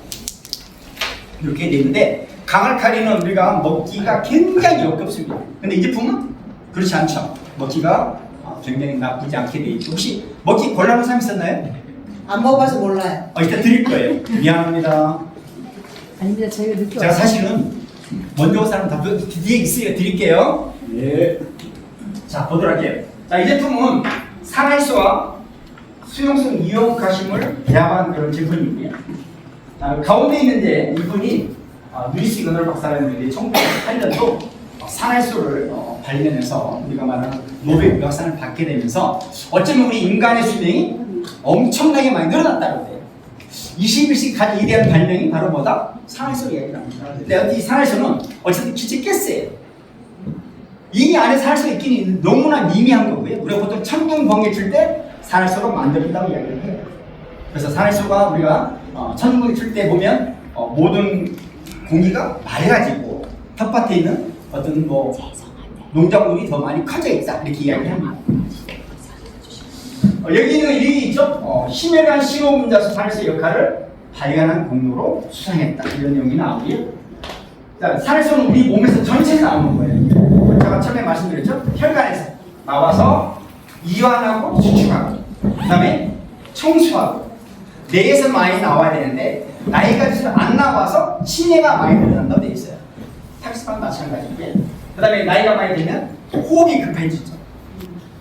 이렇게 되어 있는데 강알칼리는 우리가 먹기가 굉장히 어렵습니다. 근데 이 제품은 그렇지 않죠. 먹기가 굉장히 나쁘지 않게 되어 있죠. 혹시 먹기 곤란한 사람 있었나요? 안 먹어봐서 몰라요. 이따 드릴 거예요. 미안합니다. 아닙니다. 저희가 늦게 제가 사실은 먼저 온 사람 다 뒤에 있으니까 드릴게요. 예. 자, 보도록 할게요. 자, 이 제품은 산화수와 수용성 이온가심을 배합한 그런 제품입니다. 가운데 있는데 이분이 루이스 이그널 박사라는 분이 1908년도 산화수를 발견해서 우리가 말하는 노벨 의학상을 받게 되면서 어쩌면 우리 인간의 수명이 엄청나게 많이 늘어났다고 해요. 21세기 가장 위대한 발명이 바로 뭐다? 산화수로 이야기를 합니다. 근데 이 산화수는 어쨌든 기체가스예요. 이 안에 산화수가 있긴 있는데 너무나 미미한 거고요. 우리가 보통 천둥 번개 칠 때 산화수로 만들어진다고 이야기를 해요. 그래서 산화수가 우리가 천둥 칠 때 보면 모든 공기가 맑아지고 텃밭에 있는 어떤 농작물이 더 많이 커져 있다 이렇게 이야기합니다. 여기는 일이 있죠. 심혈관 시험자수 산화수의 역할을 발견한 공로로 수상했다 이런 내용이 나오고요. 자, 산화수는 우리 몸에서 전체에서 나오는 거예요. 제가 처음에 말씀드렸죠. 혈관에서 나와서 이완하고 수축하고 그 다음에 청소하고 뇌에서 많이 나와야 되는데 나이가 들수록 안 나와서 치매가 많이 늘어난다고 되어 있어요. 탁스판 마찬가지고요. 그 다음에 나이가 많이 되면 호흡이 급해지죠.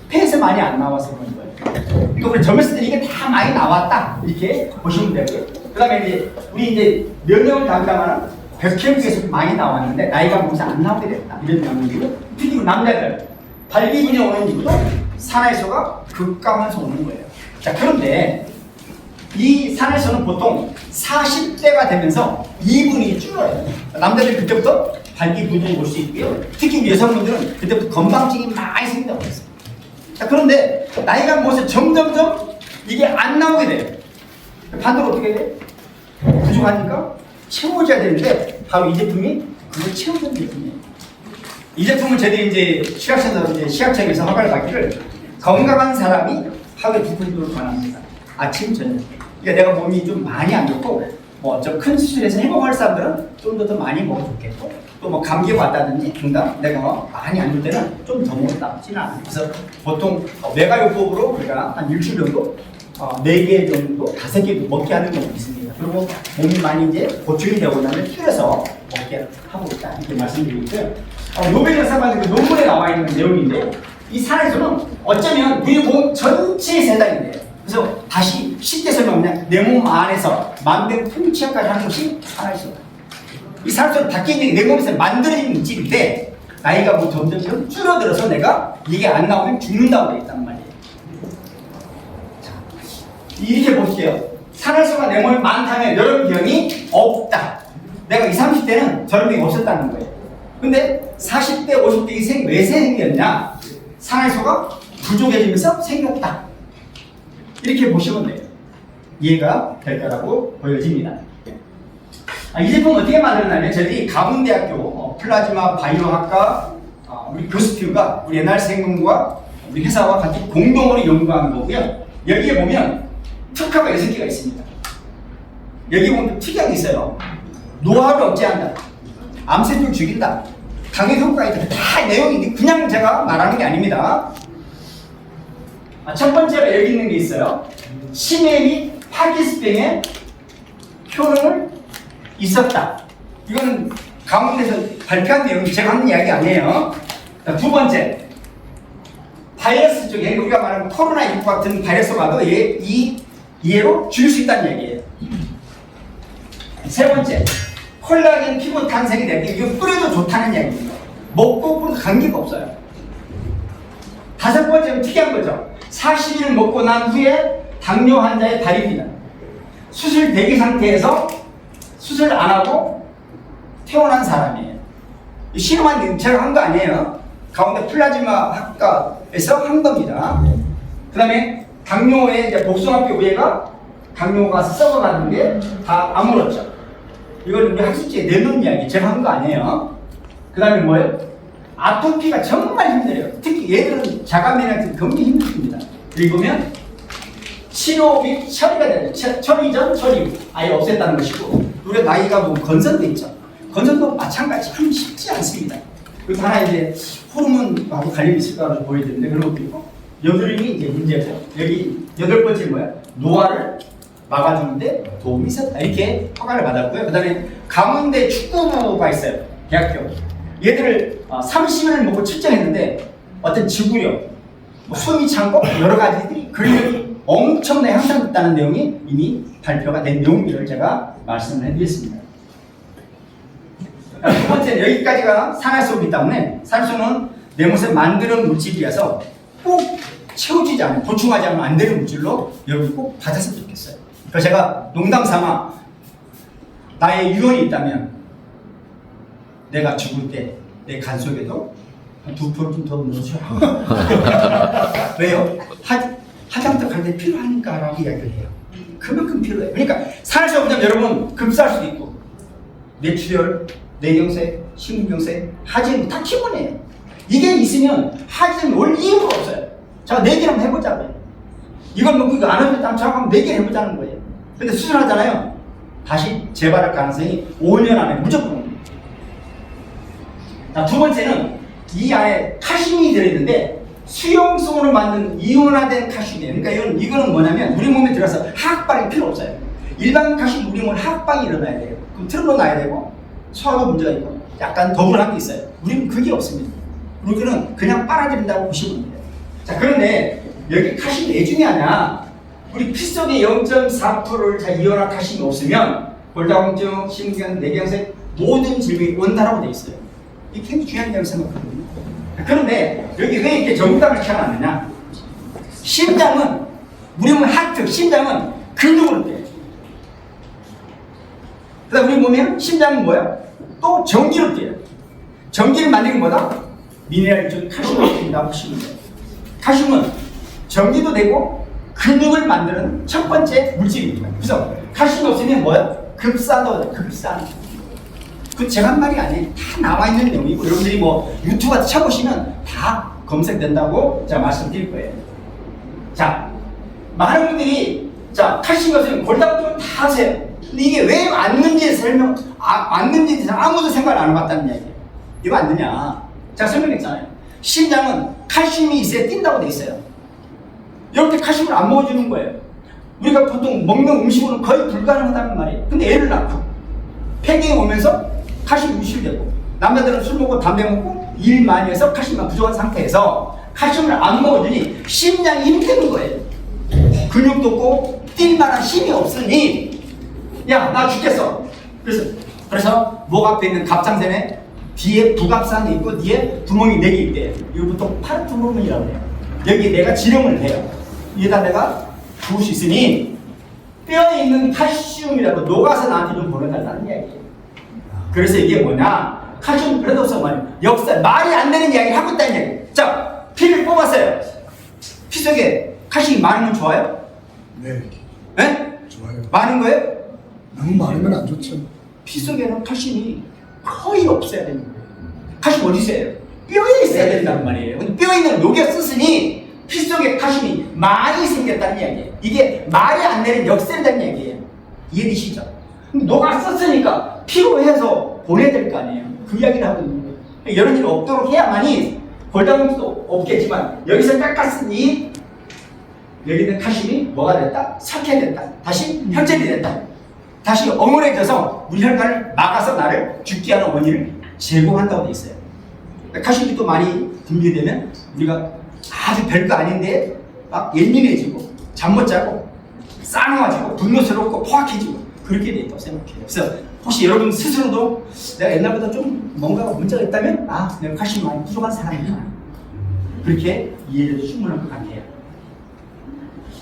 폐에서 많이 안 나와서 그런 거예요. 그러니까 우리 젊었을 때 이게 다 많이 나왔다 이렇게 보시면 되고요. 그 다음에 이제 우리 이제 면역을 담당하는 백혈구에서 많이 나왔는데 나이가 먹어서 안 나오게 됐다. 이런 명령이고 특히 남자들 발기분이 오는 이유도 산화해소가 급감해서 오는 거예요. 자, 그런데 이 산화해소는 보통 40대가 되면서 2분이 줄어요. 남자들 그때부터 발기분이 올 수 있고요. 특히 여성분들은 그때부터 건방증이 많이 생긴다고 했어요. 자, 그런데 나이가 먹어서 점점점 이게 안 나오게 돼요. 반대로 어떻게 돼? 부족하니까 채워줘야 되는데 바로 이 제품이 그걸 채워주는 제품이에요. 이 제품은 저희들이 이제 시각청에서 허가를 받기를 건강한 사람이 하루에 2번 정도 권합니다. 아침, 저녁. 그러니까 내가 몸이 좀 많이 안 좋고 뭐 좀 큰 수술에서 회복할 사람들은 좀 더 많이 먹어도 좋겠고 또 뭐 감기가 왔다든지 등등 내가 많이 안 좋을 때는 좀 더 먹어도 나쁘지는 않아요. 그래서 보통 메가요법으로 우리가 한 일주일 정도 4개 정도, 5개 먹게 하는 경우가 있습니다. 그리고 몸이 많이 이제 보충이 되고 나면 줄여서 먹게 하고 있다. 이렇게 말씀드리고 있고요. 노벨 역사관 그 논문에 나와 있는 내용인데 이 산화해소는 어쩌면 우리 몸 전체에 해당인데요. 그래서 다시 쉽게 설명하면 내 몸 안에서 만병통치약까지 하는 것이 산화해소다. 이 산화해소는 밖에 있는 내 몸에서 만들어진 물질인데 나이가 뭐 점점 줄어들어서 내가 이게 안 나오면 죽는다고 되어 있단 말이에요. 이렇게 보실게요. 산화해소가 내 몸에 많다면 이런 병이 없다. 내가 20, 30대는 저런 병이 없었다는 거예요. 근데 40대, 50대 이 왜 생겼냐? 산화해소가 부족해지면서 생겼다. 이렇게 보시면 돼요. 이해가 될 거라고 보여집니다. 이 제품은 어떻게 만들었냐면 저희 가문대학교 플라즈마 바이오학과 우리 교수팀과 우리 옛날 생명과 우리 회사와 같이 공동으로 연구한 거고요. 여기에 보면 특허가 6개가 있습니다. 여기 보면 특이한 게 있어요. 노화를 억제한다. 암세포를 죽인다. 당뇨 효과가 있다. 다 내용이 그냥 제가 말하는 게 아닙니다. 첫 번째로 여기 있는 게 있어요. 치매 및 파킨슨병의 효능을 있었다. 이거는 강원에서 발표한 내용이 제가 하는 이야기 아니에요. 자, 두 번째. 바이러스 쪽에 우리가 말하는 코로나19 같은 바이러스가 와도 이해로 줄일 수 있다는 얘기예요. 세 번째, 콜라겐 피부 탄생이 되는데 이거 뿌려도 좋다는 얘기입니다. 먹고 뿌려도 관계가 없어요. 다섯 번째는 특이한 거죠. 40일 먹고 난 후에 당뇨 환자의 발입니다. 수술 대기 상태에서 수술 안 하고 퇴원한 사람이에요. 실험한 제가 한 거 아니에요. 가운데 플라즈마 학과에서 한 겁니다. 그 다음에 당뇨의 이제 복숭아뼈 위에가 당뇨가 썩어가는 게 다 아물었죠. 이걸 우리 학습지에 내놓은 이야기 제가 한 거 아니에요. 그 다음에 뭐예요? 아토피가 정말 힘들어요. 특히 얘들은 자가면역이 굉장히 힘듭니다. 여기 보면 치료 및 처리가 돼요. 처리 전, 처리 후 아예 없앴다는 것이고 우리가 나이가 뭐 건선도 있죠. 건선도 마찬가지 참 쉽지 않습니다. 그리고 하나 이제 호르몬하고 관련이 있을 거라고 보여드리는데 그런 것도 있고 여드름이 이제 문제고 여기 8번째 뭐야? 노화를 막아주는데 도움이 있었다. 이렇게 허가를 받았고요. 그 다음에 강원대 축구부가 있어요. 대학교. 얘들을 30일을 먹고 측정했는데 어떤 지구력, 숨이 참고 여러 가지들이 근력이 엄청나게 향상됐다는 내용이 이미 발표가 된 내용들을 제가 말씀을 해드렸습니다. 두 번째는 여기까지가 산화해소이기 때문에 산화해소는 내 몸에서 만드는 물질이라서 꼭 채워지지 않는, 보충하지 않으면 안 되는 물질로 여러분이 꼭 받았으면 좋겠어요. 그래서 제가 농담 삼아 나의 유언이 있다면 내가 죽을 때 내 간 속에도 한 2% 좀 더 넣어줘. 왜요? 화장터 갈 때 필요하니까 라고 이야기를 해요. 그만큼 필요해요. 그러니까 산화해소 없으면 여러분 급사할 수도 있고 뇌출혈, 뇌경색, 심근경색, 하지는 다 기본이에요. 이게 있으면 하지는 올 이유가 없어요. 제가 4개 한번 해보자고요. 이걸 먹고 이거 안 하면 저하고 한번 4개 해보자는 거예요. 근데 수술하잖아요. 다시 재발할 가능성이 5년 안에 무조건 옵니다. 자, 두 번째는 이 안에 칼슘이 들어있는데 수용성으로 만든 이온화된 칼슘이에요. 그러니까 이거는 뭐냐면 우리 몸에 들어가서 화학방이 필요 없어요. 일반 칼슘 우리 몸에 화학방이 일어나야 돼요. 그럼 틀어놔야 되고 소화가 문제가 있고 약간 더블한 게 있어요. 우리는 그게 없습니다. 우리는 그냥 빨아들인다고 보시면 돼요. 자, 그런데 여기 칼슘이 왜 중요하냐? 우리 피 속에 0.4%를 다 이완할 칼슘이 없으면 골다공증, 심경, 뇌경색 모든 질병이 온다라고 돼 있어요. 이게 굉장히 중요한 점을 생각하거든요. 그런데 여기 왜 이렇게 전부담을 켜놨느냐? 심장은 우리 몸 하트, 심장은 근육으로 돼. 그다음 우리 몸에는 심장은 뭐야? 또 전기로 돼요. 전기를 만드는 게 뭐다? 미네랄 중 칼슘을 줍니다. 보시면 돼요. 칼슘은 전기도 되고 근육을 만드는 첫 번째 물질입니다. 그래서 칼슘이 없으면 뭐야? 급산도 급산. 그 제가 한 말이 아니에요. 다 나와 있는 내용이고 여러분들이 뭐 유튜브 같은 쳐보시면 다 검색된다고 제가 말씀드릴 거예요. 자, 많은 분들이 자 칼슘이 없으면 골다공증 다 하세요. 근데 이게 왜 맞는지 맞는지 아무도 생각 안 해봤다는 이야기예요. 이거 안 되냐? 제가 설명했잖아요. 심장은 칼슘이 있어야 뛴다고 돼 있어요. 이렇게 칼슘을 안 먹어주는 거예요. 우리가 보통 먹는 음식으로는 거의 불가능하다는 말이에요. 근데 애를 낳고 폐경이 오면서 칼슘이 유실되고 남자들은 술 먹고 담배 먹고 일 많이 해서 칼슘만 부족한 상태에서 칼슘을 안 먹어주니 심장이 힘드는 거예요. 근육도 없고 뛸 만한 힘이 없으니 야 나 죽겠어. 그래서 목 앞에 있는 갑상선에 뒤에 부갑산이 있고 뒤에 구멍이 4개 있대요. 이거 보통 파르투문이라고 해요. 여기 내가 지령을 해요. 여기다 내가 부을 수 있으니 뼈에 있는 칼슘이라도 녹아서 나한테 좀 보내달라는 이야기예요. 그래서 이게 뭐냐? 칼슘 그래도서 말이야. 역사 말이 안 되는 이야기를 하고 있다는 이야기예요. 자, 피를 뽑았어요. 피 속에 칼슘이 많으면 좋아요? 네. 네? 좋아요. 많은 거예요? 너무 많으면 안 좋죠. 피 속에는 칼슘이 거의 없어야 되는 거예요. 칼슘 어디 있어요? 뼈에 있어야 된단 말이에요. 근데 뼈에 있는 녹여 쓰으니 피 속에 칼슘이 많이 생겼다는 이야기예요. 이게 말이 안 되는 역설이라는 이야기예요. 이해되시죠? 근데 녹아 썼으니까 피로 해서 보내야 될 거 아니에요. 그 이야기를 하고 있는 거예요. 이런 일이 없도록 해야만이 골다공증도 없겠지만 여기서 깎았으니 여기 있는 칼슘이 뭐가 됐다? 삭해됐다. 다시 혈전이 됐다. 다시 엉원해져서 우리 혈관을 막아서 나를 죽게 하는 원인을 제공한다고 돼 있어요. 칼슘이 또 많이 분비되면 우리가 아주 별거 아닌데 막 예민해지고 잠 못 자고 싸나워지고 분노스럽고 포악해지고 그렇게 돼 있다고 생각해요. 그래서 혹시 여러분 스스로도 내가 옛날보다 좀 뭔가 문제가 있다면 내가 칼슘이 많이 부족한 사람이구나 그렇게 이해해도 충분할 것 같아요.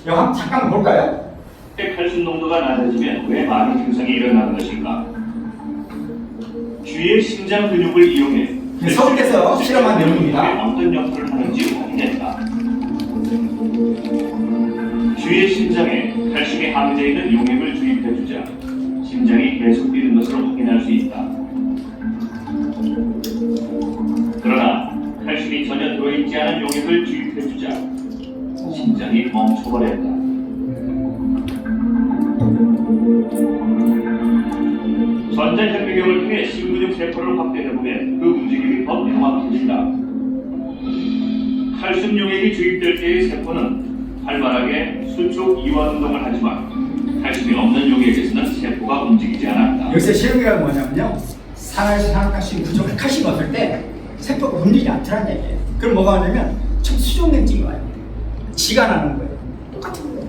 이거 한번 잠깐 볼까요? 칼슘 농도가 낮아지면 왜 많은 증상이 일어나는 것인가? 주위의 심장 근육을 이용해 서울대에서 실험한 내용입니다. 어떤 역할을 하는지 확인했다. 주위의 심장에 칼슘이 함유되어 있는 용액을 주입해주자 심장이 계속 뛰는 것으로 확인할 수 있다. 그러나 칼슘이 전혀 들어있지 않은 용액을 주입해주자 심장이 멈춰버렸다. 전자현미경을 통해 심근육 세포를 확대해보면 그 움직임이 더 명확해진다. 칼슘 용액이 주입될 때의 세포는 활발하게 수축 이완 운동을 하지만 칼슘이 없는 용액에서는 세포가 움직이지 않았다. 여기서 실험이가 뭐냐면요. 산화칼슘 부족한 칼슘이 없을 때 세포가 움직이지 않더라는 얘기예요. 그럼 뭐가 하냐면 좀 수족냉증이 와요. 지가 나는 거예요. 똑같은 거예요.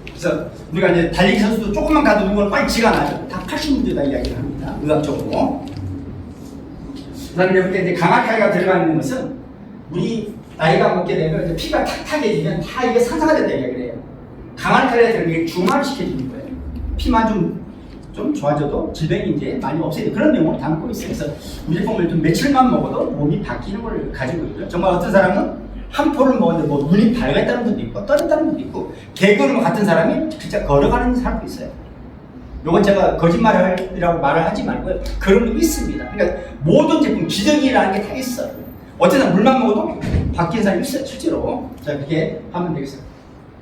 그래서 우리가 이제 달리기 선수도 조금만 가도 누구는 빨리 지가 나죠. 다 칼슘 문제다 이야기를 합니다. 의학적으로. 그다음에 그때 이제 강화칼가 들어가는 것은 우리 나이가 먹게 되면 이제 피가 탁탁해지면 다 이게 상사가 된다 이야기를 해요. 강화칼에 들어가는 게 중화시켜주는 거예요. 피만 좀 좋아져도 질병이 이제 많이 없어지는 그런 내용을 담고 있어요. 그래서 우리 보면 좀 며칠만 먹어도 몸이 바뀌는 걸 가지고 있고요. 정말 어떤 사람은 한 포를 먹었는데 뭐 눈이 밝았다는 분도 있고 떠졌다는 분도 있고 개그를 같은 사람이 진짜 걸어가는 사람도 있어요. 요건 제가 거짓말이라고 말을 하지 말고요. 그런 게 있습니다. 그러니까 모든 제품 기저귀라는 게 다 있어요. 어떤 사람 물만 먹어도 바뀌는 사람이 있어요. 실제로. 자, 그렇게 하면 되겠어요.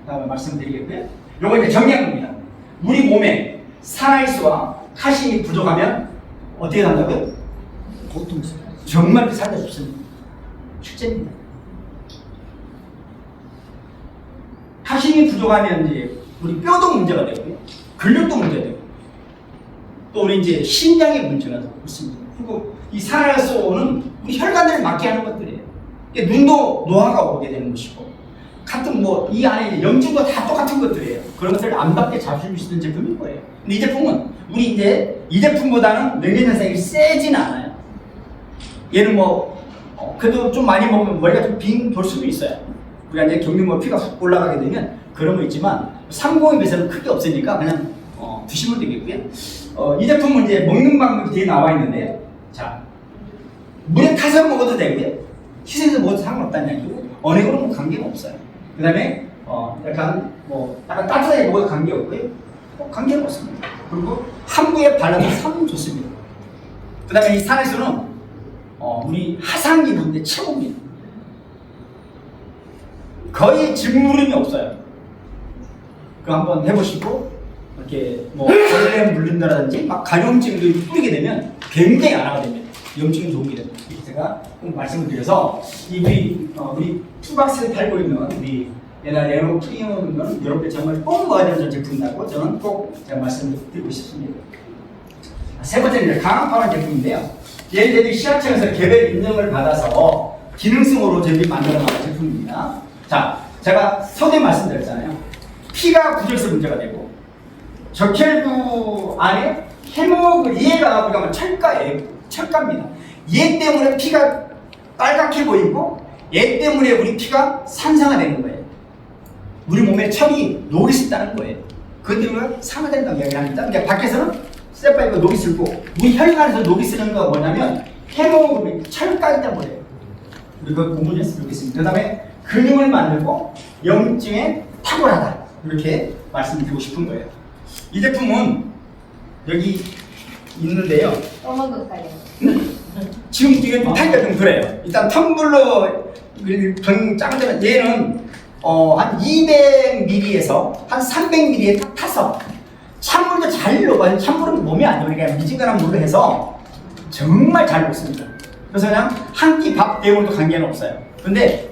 다음에 말씀드리겠고요. 요건 이제 정리합니다. 우리 몸에 산화일수와 칼슘이 부족하면 어떻게 한다고요? 고통스러워. 정말 살다 죽습니다. 실제입니다. 칼슘이 부족하면 이제 우리 뼈도 문제가 되고요. 근육도 문제가 되고 또 우리 이제 심장의 문제가 되고 있습니다. 그리고 이 산화일소는 우리 혈관을 막게 하는 것들이에요. 눈도 노화가 오게 되는 것이고 같은 뭐 이 안에 염증도 다 똑같은 것들이에요. 그런 것들을 안 받게 잡아줄 수 있는 제품인 거예요. 근데 이 제품은 우리 이제 이 제품보다는 맹균 현상이 세지는 않아요. 얘는 뭐 그래도 좀 많이 먹으면 머리가 좀 빙 돌 수도 있어요. 우리가 이제 경련모 피가 확 올라가게 되면 그런 거 있지만 3공에 비해서는 크게 없으니까 그냥 드시면 되겠고요. 이 제품은 이제 먹는 방법이 뒤에 나와 있는데요. 자, 물에 타서 먹어도 되고요. 희석해서 먹어도 상관없다는 얘기고 언행으로는 관계가 없어요. 그 다음에 약간 따뜻하게 먹어도 관계없고요. 관계가 없습니다. 그리고 항부에 발라도 참 좋습니다. 그 다음에 이 산에서는 우리 하상이 있는데 최고입니다. 거의 질무름이 없어요. 그거 한번 해보시고 이렇게 뭐 벌레 물린다든지 막 가려움증도 뿌리게 되면 굉장히 안화가 됩니다. 염증이 좋게 됩니다. 제가 꼭 말씀을 드려서 우리 투박스에 팔고 있는 우리 에나레노 프리미엄은 여러분들 정말 꼭 먹어야 되는 제품이라고 저는 꼭 제가 말씀을 드리고 싶습니다. 세 번째는 강압하는 제품인데요. 얘네들이 시합청에서 개별 인증을 받아서 기능성으로 저희들이 만들어 나온 제품입니다. 자, 제가 서두에 말씀드렸잖아요. 피가 부족해서 문제가 되고 적혈구 안에 얘가 우리가 철가예요. 철가입니다. 얘 때문에 피가 빨갛게 보이고 얘 때문에 우리 피가 산성화되는 거예요. 우리 몸에 철이 녹이 슬다는 거예요. 그것 때문에 산화된다고 이야기를 합니다. 그러니까 밖에서는 쇠파이브가 녹이 슬고 우리 혈관 안에서 녹이 쓰는 거 뭐냐면 헤모글로빈 철가에 있다고 해요. 이거 공부했으면 좋겠습니다. 그 다음에 근육을 만들고 염증에 탁월하다. 이렇게 말씀드리고 싶은 거예요. 이 제품은 여기 있는데요. 검은 것까지. 지금 이게 타기가 좀 그래요. 일단 텀블러 병 작은 데는 얘는 한 200ml에서 한 300ml에 딱 타서 찬물도 잘 녹아요. 찬물은 몸에 안 좋으니까 미지근한 물로 해서 정말 잘 녹습니다. 그래서 그냥 한 끼 밥 대용으로도 관계는 없어요. 근데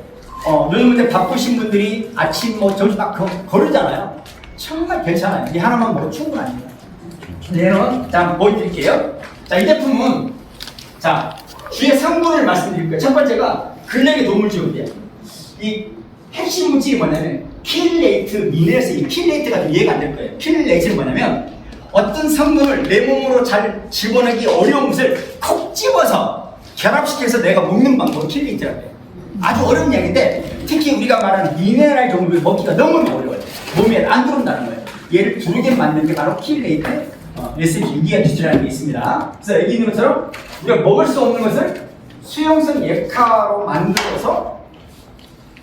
요즘 이제 바쁘신 분들이 아침 점심 막 거르잖아요. 정말 괜찮아요. 이 하나만 먹어도 충분합니다. 얘는 자 한번 보여드릴게요. 자, 이 제품은 자 주의 성분을 말씀드릴 거예요. 첫 번째가 근력에 도움을 주는데요. 이 핵심 물질이 뭐냐면 필레이트 미네랄스. 이 필레이트가 좀 이해가 안 될 거예요. 필레이트는 뭐냐면 어떤 성분을 내 몸으로 잘 집어넣기 어려운 것을 콕 집어서 결합시켜서 내가 먹는 방법을 필레이트라고 해요. 아주 어려운 이야기인데 특히 우리가 말하는 미네랄 종류를 먹기가 너무 어려워요. 몸에 안 들어온다는 거예요. 얘를 두르게 만드는 게 바로 필레이트 SG2기가 기술이라는 게 있습니다. 그래서 여기 있는 것처럼 우리가 먹을 수 없는 것을 수용성 액화로 만들어서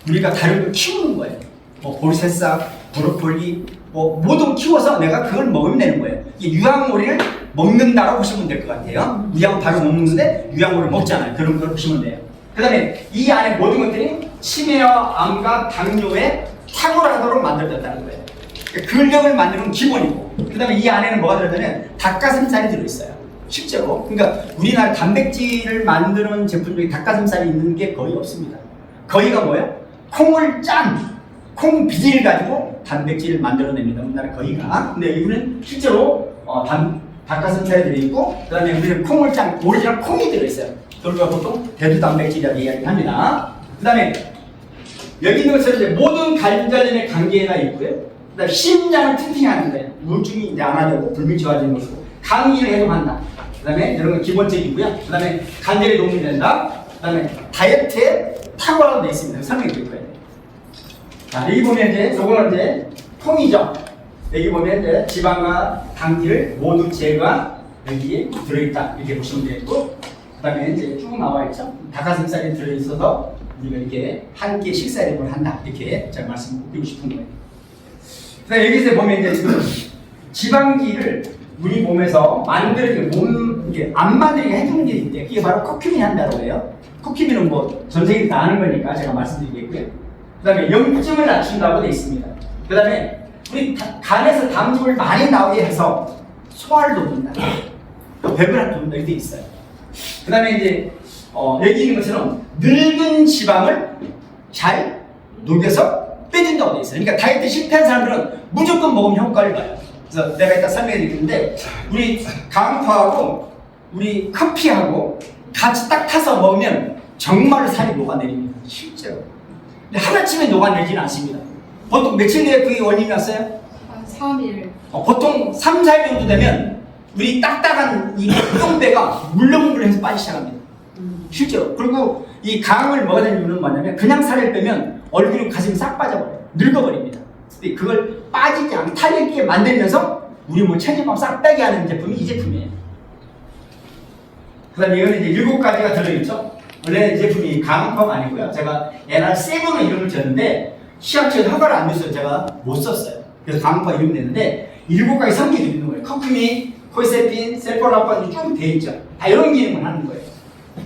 우리가 다른 걸 키우는 거예요. 뭐 보리새싹, 브로콜리, 뭐 모든 키워서 내가 그걸 먹으면 되는 거예요. 이게 유황오리를 먹는다라고 보시면 될 것 같아요. 유황 바로 먹는데 유황오리를 먹잖아요. 그런 걸 보시면 돼요. 그 다음에 이 안에 모든 것들이 치매와 암과 당뇨에 탁월하도록 만들어졌다는 거예요. 근력을 만드는 기본이고, 그 다음에 이 안에는 뭐가 들어있냐면 닭가슴살이 들어있어요. 실제로. 그러니까 우리나라 단백질을 만드는 제품 중에 닭가슴살이 있는 게 거의 없습니다. 거의가 뭐예요? 콩을 짠 콩 비질 가지고 단백질을 만들어냅니다. 우리나라 거의가. 근데 이거는 실제로 닭가슴살이 들어있고, 그 다음에 우리는 콩을 짠 오리지널 콩이 들어있어요. 그걸 보통 대두 단백질이라고 이야기합니다. 그 다음에 여기 있는 것처럼 이제 모든 관절염의 관계가 있고요. 그 다음에 심장을 튼튼하는데 우울증이 이제 안 하려고 불미 좋아지는 것이고 감기를 해소한다. 그 다음에 이런 건 기본적이고요. 그 다음에 관절에 도움이 된다. 그 다음에 다이어트에 탁월하게 되어 있습니다. 설명해 드릴 거예요. 자, 여기 보면 이제 요거는 이제 콩이죠. 여기 보면 이제 지방과 당기를 모두 제거한 여기에 들어있다. 이렇게 보시면 되겠고, 그 다음에 이제 쭉 나와 있죠. 닭가슴살이 들어있어서 우리가 이렇게 한 끼 식사를 한다. 이렇게 제가 말씀드리고 싶은 거예요. 그래서 여기서 보면 이제 지금 지방기를 우리 몸에서 만들어지는 이게 안 만들게 해주는 게 있대요. 그게 바로 코큐민이 한다고 해요. 코큐민은 뭐 전 세계에 다 아는 거니까 제가 말씀드리겠고요. 그 다음에 염증을 낮춘다고 되어 있습니다. 그 다음에 우리 간에서 담즙을 많이 나오게 해서 소화를 돕는다. 배변을 돕는다. 이렇게 있어요. 그 다음에 이제 여기 있는 것처럼 늙은 지방을 잘 녹여서 빼준다고 되어 있어요. 그러니까 다이어트 실패한 사람들은 무조건 먹으면 효과를 봐요. 그래서 내가 이따 설명해 드리는데 우리 강파하고 우리 커피하고 같이 딱 타서 먹으면 정말로 살이 녹아내립니다. 실제로. 근데 하루아침에 녹아내지는 않습니다. 보통 며칠 내에 그게 원인이 났어요? 한 3일. 보통 3, 4일 정도 되면 우리 딱딱한 이 똥배가 물렁물렁해서 빠지기 시작합니다. 실제로. 그리고 이 강을 먹어야 되는 이유는 뭐냐면 그냥 살을 빼면 얼굴이 가슴이 싹 빠져버려요. 늙어버립니다. 근데 그걸 빠지지 않게 탄력 있게 만들면서 우리 뭐 체지방 싹 빼게 하는 제품이 이 제품이에요. 그 다음에 이거는 이제 7가지가 들어있죠. 원래 이 제품이 강황파가 아니고요. 제가 옛날 세븐의 이름을 줬는데 시합처에서 허가를 안 줘서 제가 못 썼어요. 그래서 강황파 이름 냈는데 7가지 성질이 있는 거예요. 커큐민, 코이세핀, 셀포라판 쭉 돼 있죠. 다 이런 기능을 하는 거예요.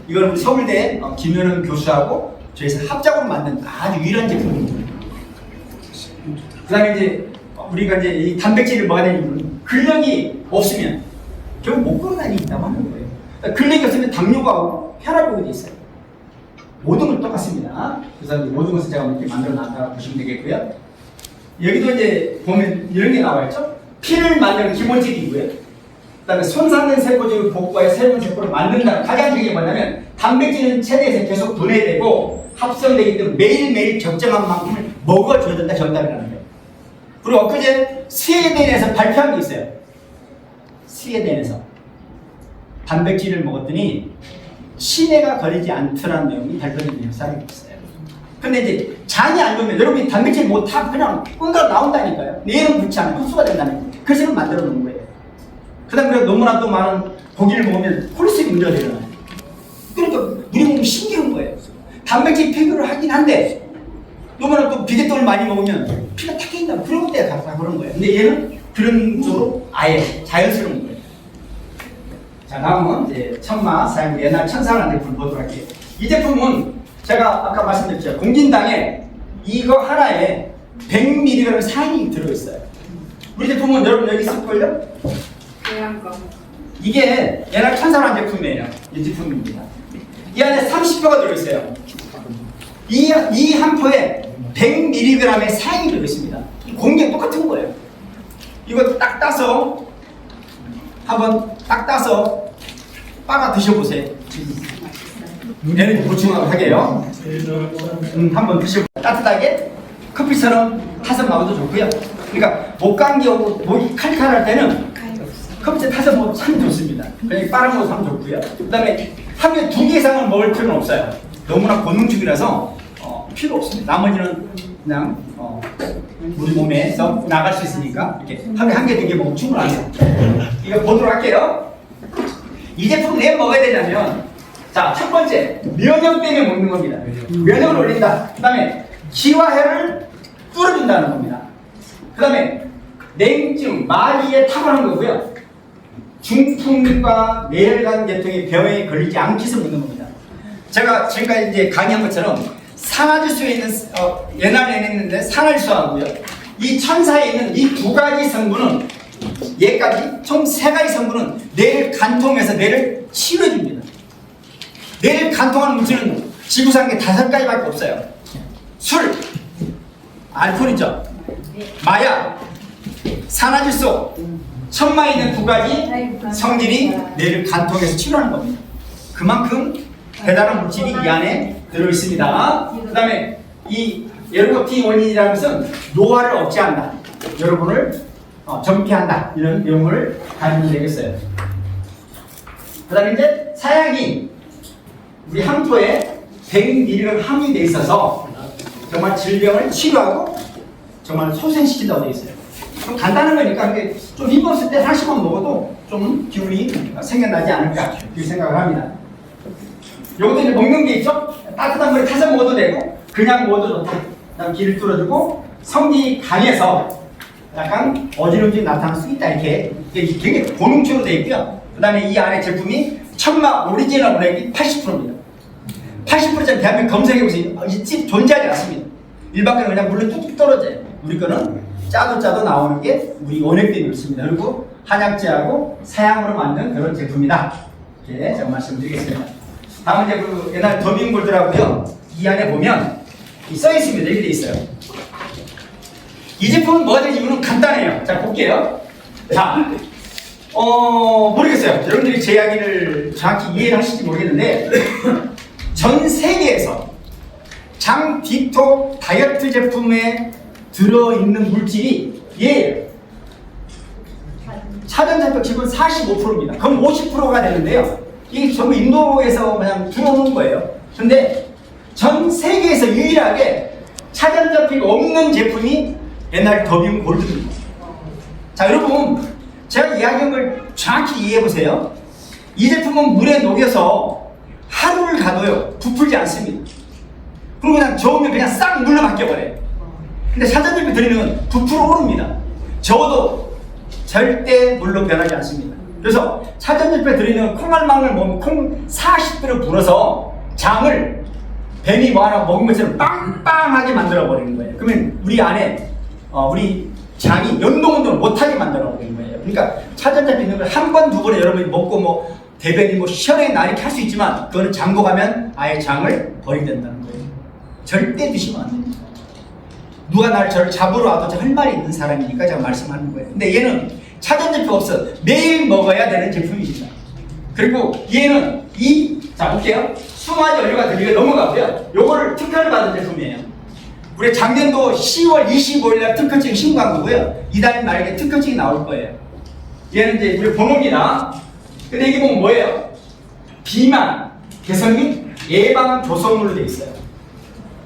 이걸 우리 서울대 김현은 교수하고 저희서 합작으로 만든 아주 유일한 제품입니다. 그 다음에 이제 우리가 이제 이 단백질을 먹어야 되는 이유는 근력이 없으면 결국 못 걸어 다닌다고 하는 거예요. 그러니까 근력이 없으면 당뇨가 오고 혈압이 오게 있어요. 모든 건 똑같습니다. 그래서 모든 것을 제가 이렇게 만들어 놨다고 보시면 되겠고요. 여기도 이제 보면 이런 게 나와 있죠. 피를 만드는 기본적이고요. 그 다음에 손상된 세포들의 복구와 새로운 세포를 만든다. 가장 중요한 게 뭐냐면 단백질은 체내에서 계속 분해되고 합성되기 때문에 매일매일 적정한 만큼을 먹어줘야 된다. 정답이라는 거예요. 그리고 엊그제 스웨덴에서 발표한 게 있어요. 스웨덴에서 단백질을 먹었더니 치매가 걸리지 않더라는 내용이 발표된 역사가 있어요. 근데 이제 장이 안 좋으면 여러분이 단백질 뭐 다 그냥 뭔가 나온다니까요. 내일은 그렇지 않아요. 흡수가 된다는 거예요. 그래서 만들어 놓은 거예요. 그 다음에 너무나 또 많은 고기를 먹으면 콜레스테롤 문제가 일어나요. 그러니까 우리 몸이 신기한 거예요. 단백질 폐교를 하긴 한데 너무나 또 비계떡을 많이 먹으면 피가 탁 깨진다. 그런 것 때문에 다 그런 거예요. 근데 얘는 그런 쪽으로 아예 자연스러운 거예요. 자, 다음은 이제 천마 사용 옛날 천사라는 제품을 보도록 할게요. 이 제품은 제가 아까 말씀드렸죠. 공진당에 이거 하나에 100mg 사인이 들어있어요. 우리 제품은 여러분 여기 있을걸요? 계란과. 이게 옛날 천사라는 제품이에요. 이 제품입니다. 이 안에 30표가 들어있어요. 이 한 포에 100mg의 사인이 들어있습니다. 공기랑 똑같은 거예요. 이거 딱 따서 한번 딱 따서 빨아 드셔보세요. 에너지 보충하고 하게요. 한번 드셔보세요. 따뜻하게 커피처럼 타서 먹어도 좋고요. 그러니까 목 감기 오고 목이 칼칼할 때는 커피째 타서 먹으면 참 좋습니다. 그러니까 빨아 먹어도 참 좋고요. 그 다음에 하루에 2개 이상은 먹을 필요는 없어요. 너무나 권능축이라서 필요 없습니다. 나머지는 그냥 우리 몸에서 나갈 수 있으니까 이렇게 하루에 1개, 2개 먹으면 충분하죠. 이거 보도록 할게요. 이 제품 왜 먹어야 되냐면 자, 첫 번째 면역 때문에 먹는 겁니다. 면역을 올린다. 그 다음에 기화혈을 뚫어준다는 겁니다. 그 다음에 냉증, 마비에 탁월한 거고요. 중풍과 뇌혈관 계통의 병에 걸리지 않기 위해서 먹는 겁니다. 제가 지금까지 이제 강의한 것처럼 산화질소에 있는 옛날에 있는데 산화질소하고요. 이 천사에 있는 이 2가지 성분은 얘까지 총 3가지 성분은 뇌를 간통해서 뇌를 치료해줍니다. 뇌를 간통하는 물질은 지구상에 5가지밖에 없어요. 술, 알코올이죠. 마약, 산화질소, 천마에 있는 2가지 성질이 뇌를 간통해서 치료하는 겁니다. 그만큼 대단한 물질이 이 안에 들어있습니다. 그 다음에 이 에르고틴 원인이라는 것은 노화를 억제한다. 여러분을 전피한다. 이런 내용을 가지면 되겠어요. 그 다음에 이제 사양이 우리 한 포에 100mg 함유되어 있어서 정말 질병을 치료하고 정말 소생시킨다고 되어 있어요. 좀 간단한 거니까 좀 힘없을 때 하나씩만 먹어도 좀 기운이 생겨나지 않을까 이렇게 생각을 합니다. 요것도 이제 먹는 게 있죠? 따뜻한 물에 타서 먹어도 되고 그냥 먹어도 좋다. 그다음 기를 뚫어주고 성질이 강해서 약간 어지럼증이 나타날 수 있다. 이렇게 굉장히 고농축으로 되어 있고요. 그 다음에 이 안에 제품이 천마 오리지널 블랙이 80%입니다. 80%짜리 대한민국 검색해보세요. 이 집 존재하지 않습니다. 일반 거는 그냥 물로 뚝뚝 떨어져요. 우리 거는 짜도 나오는 게 우리 원액들이 있습니다. 그리고 한약재하고 사양으로 만든 그런 제품이다. 이렇게 제가 말씀드리겠습니다. 다음은 이제 그 옛날 더빙골드라고요. 이 안에 보면 써 있습니다. 이렇게 돼 있어요. 이 제품은 뭐가 되는 이유는 간단해요. 자, 볼게요. 자, 모르겠어요. 여러분들이 제 이야기를 정확히 이해를 하실지 모르겠는데 전 세계에서 장 디톡 다이어트 제품에 들어있는 물질이 얘예요. 차전자표 기본 45%입니다. 그럼 50%가 되는데요. 이게 전부 인도에서 그냥 들어오는 거예요. 근데 전 세계에서 유일하게 차전자표가 없는 제품이 옛날 더빙 골드입니다. 자, 여러분, 제가 이야기한 걸 정확히 이해해 보세요. 이 제품은 물에 녹여서 하루를 가도요 부풀지 않습니다. 그리고 그냥 저으면 그냥 싹 물로 바뀌어버려요. 근데 차전자표 들이는 부풀어 오릅니다. 저어도 절대 물로 변하지 않습니다. 그래서 차전자표에 들이는 콩알망을 먹으면 콩 40배로 불어서 장을 뱀이 뭐 하나 먹은 것처럼 빵빵하게 만들어 버리는 거예요. 그러면 우리 안에 우리 장이 연동운동을 못하게 만들어 버리는 거예요. 그러니까 차전자표 있는 걸 한 번, 두 번에 여러분이 먹고 뭐 대변이 뭐 시원하게 나 이렇게 할 수 있지만 그거는 장고 가면 아예 장을 버리게 된다는 거예요. 절대 드시면 안 됩니다. 누가 날 저를 잡으러 와도 할 말이 있는 사람이니까 제가 말씀하는 거예요. 근데 얘는 차전자표 없어. 매일 먹어야 되는 제품입니다. 그리고 얘는 자 볼게요. 수마지 원료가 들리게 넘어가고요. 요거를 특허를 받은 제품이에요. 우리 작년도 10월 25일 날 특허증 신고한 거고요. 이달 말에 특허증이 나올 거예요. 얘는 이제 우리 번호입니다. 근데 이게 보면 뭐예요? 비만, 개선 및 예방 조성물로 되어 있어요.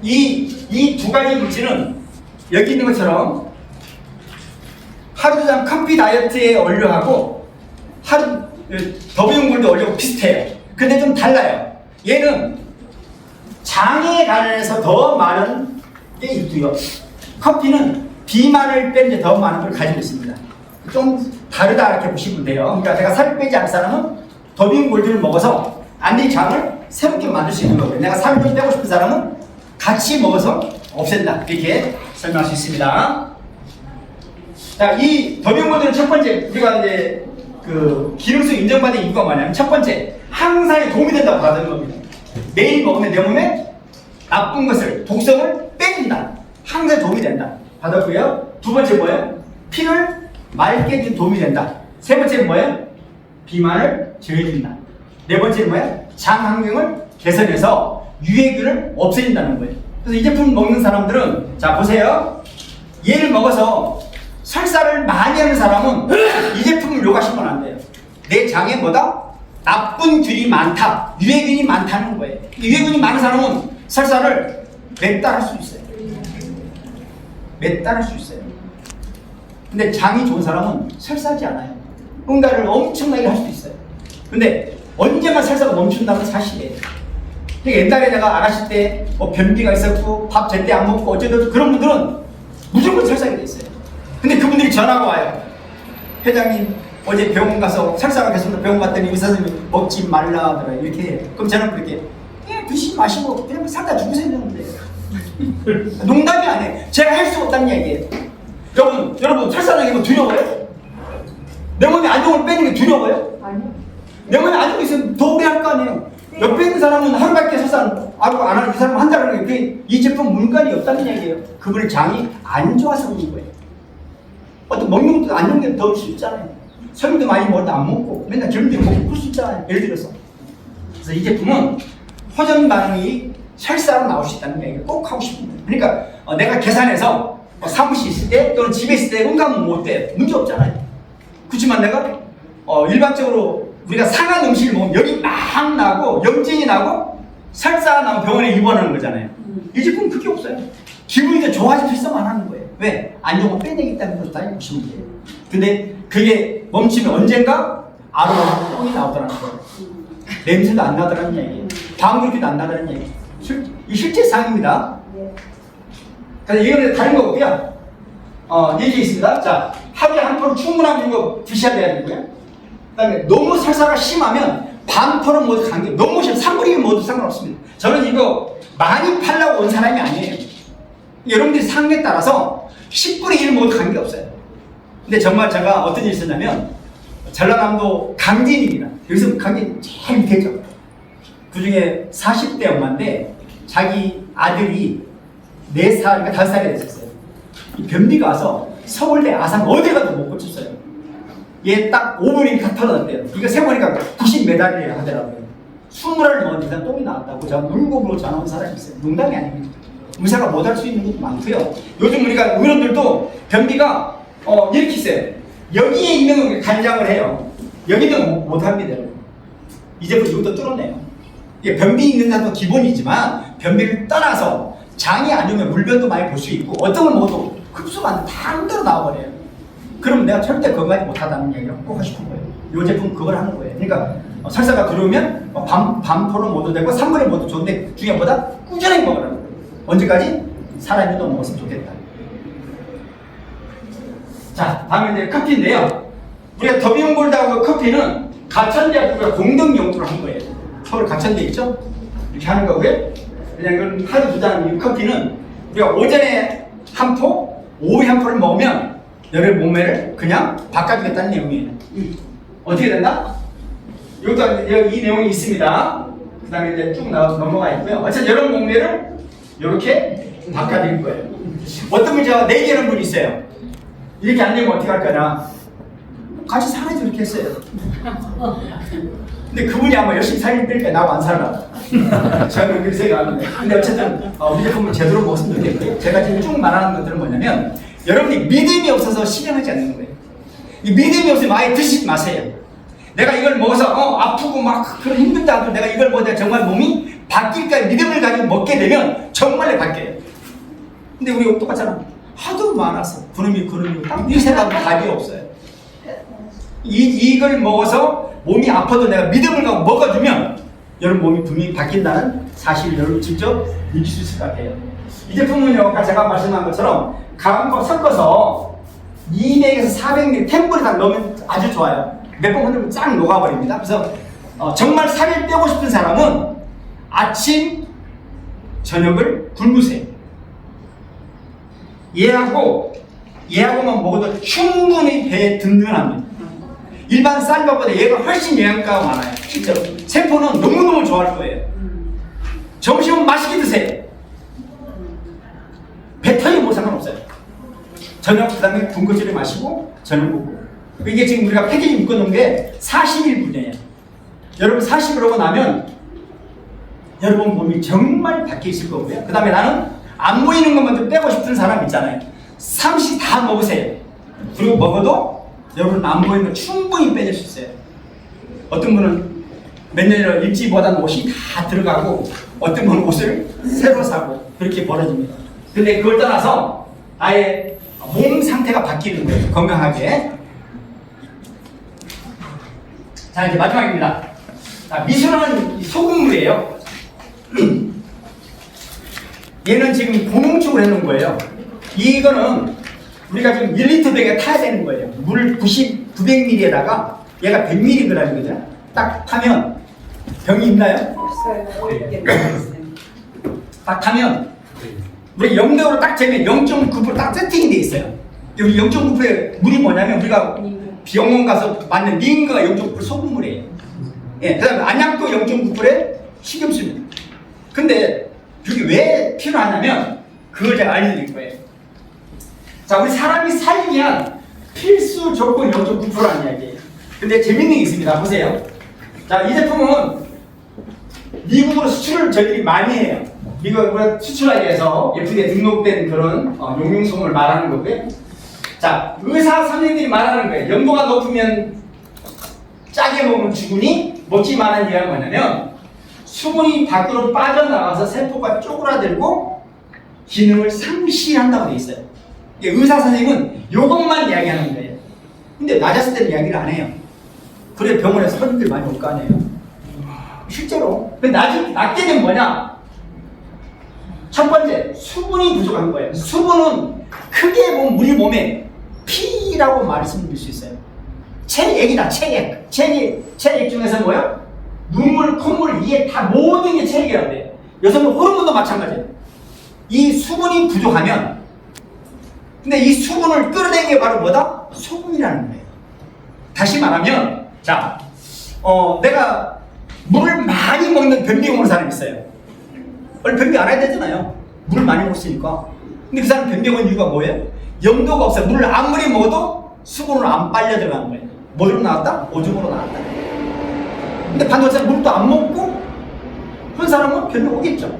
이 두 가지 물질은 여기 있는 것처럼 하루장 커피 다이어트의 원료하고 더빙골드 원료가 비슷해요. 근데 좀 달라요. 얘는 장에 관련해서 더 많은 게 있고요. 커피는 비만을 빼는 더 많은 걸 가지고 있습니다. 좀 다르다 이렇게 보시면 돼요. 그러니까 제가 살 빼지 않은 사람은 더빙골드를 먹어서 안리 장을 새롭게 만들 수 있는 거고요. 내가 살을 좀 빼고 싶은 사람은 같이 먹어서 없앤다. 이렇게 설명할 수 있습니다. 자, 이 더빙골드는 첫 번째 우리가 이제 그 기능성 인정받은 이유가 뭐냐면 첫 번째 항산에 도움이 된다고 받는 겁니다. 매일 먹으면 내 몸에 나쁜 것을 독성을 빼준다. 항산에 도움이 된다. 받았고요. 두 번째 뭐예요? 피를 맑게 해주는 도움이 된다. 세 번째는 뭐예요? 비만을 제어해준다. 네 번째는 뭐예요? 장 환경을 개선해서 유해균을 없애준다는 거예요. 그래서 이 제품 먹는 사람들은 자 보세요. 얘를 먹어서 설사를 많이 하는 사람은 이 제품을 요구하시면 안 돼요. 내 장에 뭐다? 나쁜 균이 많다. 유해균이 많다는 거예요. 유해균이 많은 사람은 설사를 몇 달 할 수 있어요. 몇 달 할 수 있어요. 근데 장이 좋은 사람은 설사하지 않아요. 응가를 엄청나게 할 수도 있어요. 근데 언제만 설사가 멈춘다는 사실이에요. 그러니까 옛날에 내가 아가씨 때 뭐 변비가 있었고 밥 제때 안 먹고 어쩌고 그런 분들은 무조건 설사가 돼 있어요. 근데 그분들이 전화가 와요. 회장님 어제 병원 가서 설사가 계속 병원 갔더니 의사 선생님이 먹지 말라 하더라 이렇게 해요. 그럼 저는 그렇게 드시지 마시고 그냥 살다 죽으세요. 농담이 아니에요. 제가 할 수 없다는 얘기예요. 여러분 설사하는 게 두려워요? 내 몸에 안 좋은 걸 빼는 게 두려워요? 아니요. 내 몸에 안 좋은 게 있으면 더 오래 할 거 아니에요. 옆에 있는 사람은 하루밖에 설사 안 하는 이 사람은 한다는 게 이 제품 물건이 없다는 얘기예요. 그분의 장이 안 좋아서 그런 거예요. 어떤 먹는 것도 안 먹는 게 더 쉽잖아요. 설명도 많이 먹어도 안 먹고 맨날 기름도 먹고 그럴 수 있잖아요. 예를 들어서. 그래서 이 제품은 호전 반응이 설사로 나올 수 있다는 얘기를 꼭 하고 싶습니다. 그러니까 내가 계산해서 사무실 있을 때 또는 집에 있을 때 응가면 못 돼요. 문제 없잖아요. 그렇지만 내가 일반적으로 우리가 상한 음식을 먹으면 열이 막 나고 염증이 나고 설사가 나면 병원에 입원하는 거잖아요. 이 제품은 그게 없어요. 기분이 더 좋아지면서만 하는 거예요. 왜? 안 좋은 거 빼내기 때문에 다 보시면 돼요. 근데 그게 멈추면 언젠가 아로마 똥이 나오더라는 거예요. 냄새도 안 나더라는 얘기예요. 방귀도 안 나더라는 얘기예요. 이 실제 사항입니다. 그래서 이거는 다른 거고요. 얘기 있습니다. 자, 하루에 한 포로 충분한 거 드셔야 되고요. 그다음에 너무 설사가 심하면 반 포로 모두 관계, 너무 심하면 3분의 1 모두 상관없습니다. 저는 이거 많이 팔라고 온 사람이 아니에요. 여러분들이 상황에 따라서 10분의 1 모두 관계없어요. 근데 정말 제가 어떤 일이 있었냐면 전라남도 강진입니다. 여기서 강진 제일 밑에죠. 그 중에 40대 엄마인데 자기 아들이 4살, 그러니까 5살이 됐었어요. 이 변비가 와서 서울대 아산 어디 가도 못 고쳤어요. 얘 딱 5분이 다 털어놨대요. 이거 세보니까 90메달이래요 하더라고요. 20알을 먹은 이상 똥이 나왔다고 제가 울고 전화 온 사람이 있어요. 농담이 아닙니다. 의사가 못 할 수 있는 것도 많고요. 요즘 우리가 의원들도 변비가 이렇게 있어요. 여기에 있는 간장을 해요. 여기는 못 합니다. 이제부터 이것도 뚫어내요. 이게 변비 있는 사람도 기본이지만 변비를 떠나서 장이 안 좋으면 물변도 많이 볼 수 있고 어떤 걸 먹어도 흡수가 안 돼. 당대로 나와버려요. 그러면 내가 절대 건강하지 못하다는 얘기를 꼭 하고 싶은 거예요. 이 제품 그걸 하는 거예요. 그러니까 설사가 들어오면 반포로 먹어도 되고 3분에 먹어도 좋은데 중요한 보다 꾸준히 먹으라는 거예요. 언제까지? 사람이 또 먹었으면 좋겠다. 자, 다음에 이제 커피인데요. 우리가 더비용골드하고 커피는 가천대학교가 공동 연구를 한 거예요. 서울 가천대 있죠? 이렇게 하는 거고요. 그냥 이건 하루 두잔 이 커피는 우리가 오전에 한 포, 오후에 한 포를 먹으면 열의 몸매를 그냥 바꿔주겠다는 내용이에요. 어떻게 된다? 이것도 이 내용이 있습니다. 그 다음에 이제 쭉 넘어가 있고요. 어쨌든 여러 몸매를 이렇게 바꿔드릴 거예요. 어떤 문제가 4개는 분이 있어요. 이렇게 안 되면 어떻게 할 거냐? 같이 살아야지 이렇게 했어요. 근데 그분이 아마 열심히 살긴 뺄게 나하고 안 살아. 저는 그렇게 생각하는데. 근데 어쨌든 우리 제품을 제대로 먹었으면 좋겠고요. 제가 지금 쭉 말하는 것들은 뭐냐면 여러분이 믿음이 없어서 실행하지 않는 거예요. 이 믿음이 없으면 아예 드시지 마세요. 내가 이걸 먹어서 아프고 막 그런 힘들다 하도 내가 이걸 먹어야 정말 몸이 바뀔까 믿음을 가지고 먹게 되면 정말로 바뀌어요. 근데 우리가 똑같잖아. 하도 많아서 그놈이 이 생각은 답이 없어요. 이걸 먹어서 몸이 아파도 내가 믿음을 갖고 먹어주면 여러분 몸이 분명히 바뀐다는 사실을 여러분 직접 느낄 수 있을 것 같아요. 이 제품은요, 아까 제가 말씀한 것처럼 강한 거 섞어서 200에서 400ml 템블에 넣으면 아주 좋아요. 몇 번 흔들면 쫙 녹아버립니다. 그래서 정말 살을 빼고 싶은 사람은 아침, 저녁을 굶으세요. 얘하고만 먹어도 충분히 배에 든든합니다. 일반 쌀밥보다 얘가 훨씬 영양가가 많아요. 실제로 세포는 너무너무 좋아할 거예요. 점심은 맛있게 드세요. 배 터지면 뭐 상관없어요. 저녁 그 다음에 군것질을 마시고 저녁 먹고. 이게 지금 우리가 패키지 묶어놓은 게 40일분이에요. 여러분 40일 하고 나면 여러분 몸이 정말 바뀌어 있을 거고요. 그 다음에 나는 안 보이는 것만 좀 빼고 싶은 사람 있잖아요. 30 다 먹으세요. 그리고 먹어도 여러분 안 보이는 거 충분히 빼낼 수 있어요. 어떤 분은 몇 년이나 입지보다는 옷이 다 들어가고 어떤 분은 옷을 새로 사고 그렇게 벌어집니다. 근데 그걸 떠나서 아예 몸 상태가 바뀌는 거예요. 건강하게. 자, 이제 마지막입니다. 자, 미술은 소금물이에요. 얘는 지금 고농축을 해놓은 거예요. 이거는 우리가 지금 1리터 병에 타야 되는 거예요. 물 900ml에다가 얘가 100mg이거든요. 딱 타면 병이 있나요? 없어요. 딱 타면 우리 0도로 딱 재면 0.9% 딱 세팅이 돼 있어요. 여기 0.9%의 물이 뭐냐면 우리가 병원 가서 맞는 링거가 0.9% 소금물이에요. 예, 그 다음에 안약도 0.9%에 식염수입니다. 근데 그게 왜 필요하냐면 그걸 제가 알려드릴 거예요. 자, 우리 사람이 살기 위한 필수 조건 0.9%라는 이야기예요. 근데 재밌는 게 있습니다. 보세요. 자, 이 제품은 미국으로 수출을 저희들이 많이 해요. 미국으로 수출하기 위해서 예쁘게 등록된 그런 용융소금을 말하는 거고요. 자, 의사 선생님들이 말하는 거예요. 염도가 높으면 짜게 먹으면 죽으니 먹지 말라는 이야기가 뭐냐면 수분이 밖으로 빠져나가서 세포가 쪼그라들고 기능을 상실한다고 돼 있어요. 의사 선생님은 이것만 이야기하는 거예요. 근데 낮았을 때는 이야기를 안 해요. 그래 병원에 손님들 많이 올 거 아니에요. 실제로. 근데 낮게 되면 뭐냐? 첫 번째, 수분이 부족한 거예요. 수분은 크게 보면 우리 몸에 피라고 말씀드릴 수 있어요. 체액이다, 체액. 체액 중에서 뭐예요? 눈물, 콧물, 이게 다 모든 게 체액이라고 해요. 여성은 호르몬도 마찬가지예요. 이 수분이 부족하면, 근데 이 수분을 끌어내는 게 바로 뭐다? 소금이라는 거예요. 다시 말하면, 자, 내가 물을 많이 먹는 변비가 오는 사람이 있어요. 원래 변비 안 해야 되잖아요. 물을 많이 먹으니까. 근데 그 사람 변비가 오는 이유가 뭐예요? 염도가 없어요. 물을 아무리 먹어도 수분으로 안 빨려 들어가는 거예요. 뭐로 나왔다? 오줌으로 나왔다. 근데 반대로 물도 안 먹고 그런 사람은 변비 오겠죠.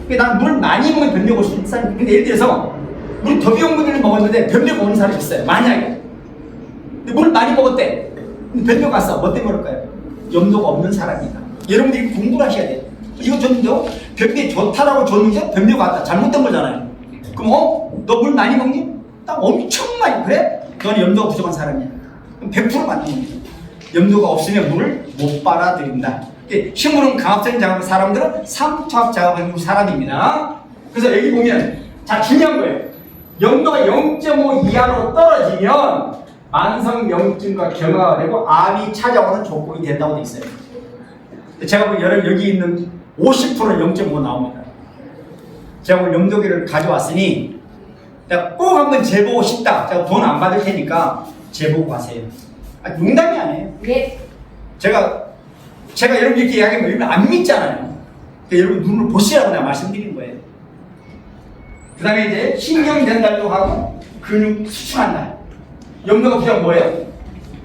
그러니까 난 물 많이 먹으면 변비가 올 수 있는 사람이. 근데 예를 들어서 우리 더비용분을 먹었는데 변비가 오는 사람이 있어요. 만약에. 근데 물 많이 먹었대. 근데 변비가 왔어. 뭐 때문에 그럴까요? 염도가 없는 사람이다. 여러분들이 공부를 하셔야 돼요. 이거 줬는데요. 변비에 좋다라고 줬는데 변비가 왔다. 잘못된 거잖아요. 그럼 너 물 많이 먹니? 딱 엄청 많이. 그래? 너는 염도가 부족한 사람이야. 그럼 100% 맞는 겁니다. 염도가 없으면 물을 못 빨아들인다. 식물은 강압적인 작업을 사람들은 삼투압 작업을 사람입니다. 그래서 여기 보면 자 중요한 거예요. 염도가 0.5 이하로 떨어지면 만성염증과 경화가 되고 암이 찾아오는 조건이 된다고 돼 있어요. 제가 보기에는 여기 있는 50%는 0.5 나옵니다. 제가 오늘 염도기를 가져왔으니 내가 꼭 한번 재보고 싶다. 제가 돈 안 받을 테니까 재보고 가세요. 농담이 아니에요. 예. 제가 여러분 이렇게 이야기하면 여러분 안 믿잖아요. 그러니까 여러분 눈을 보시라고 내가 말씀드린 거예요. 그 다음에 이제 신경 전달도 하고 근육 수축한다. 염도가 부족하면 뭐예요?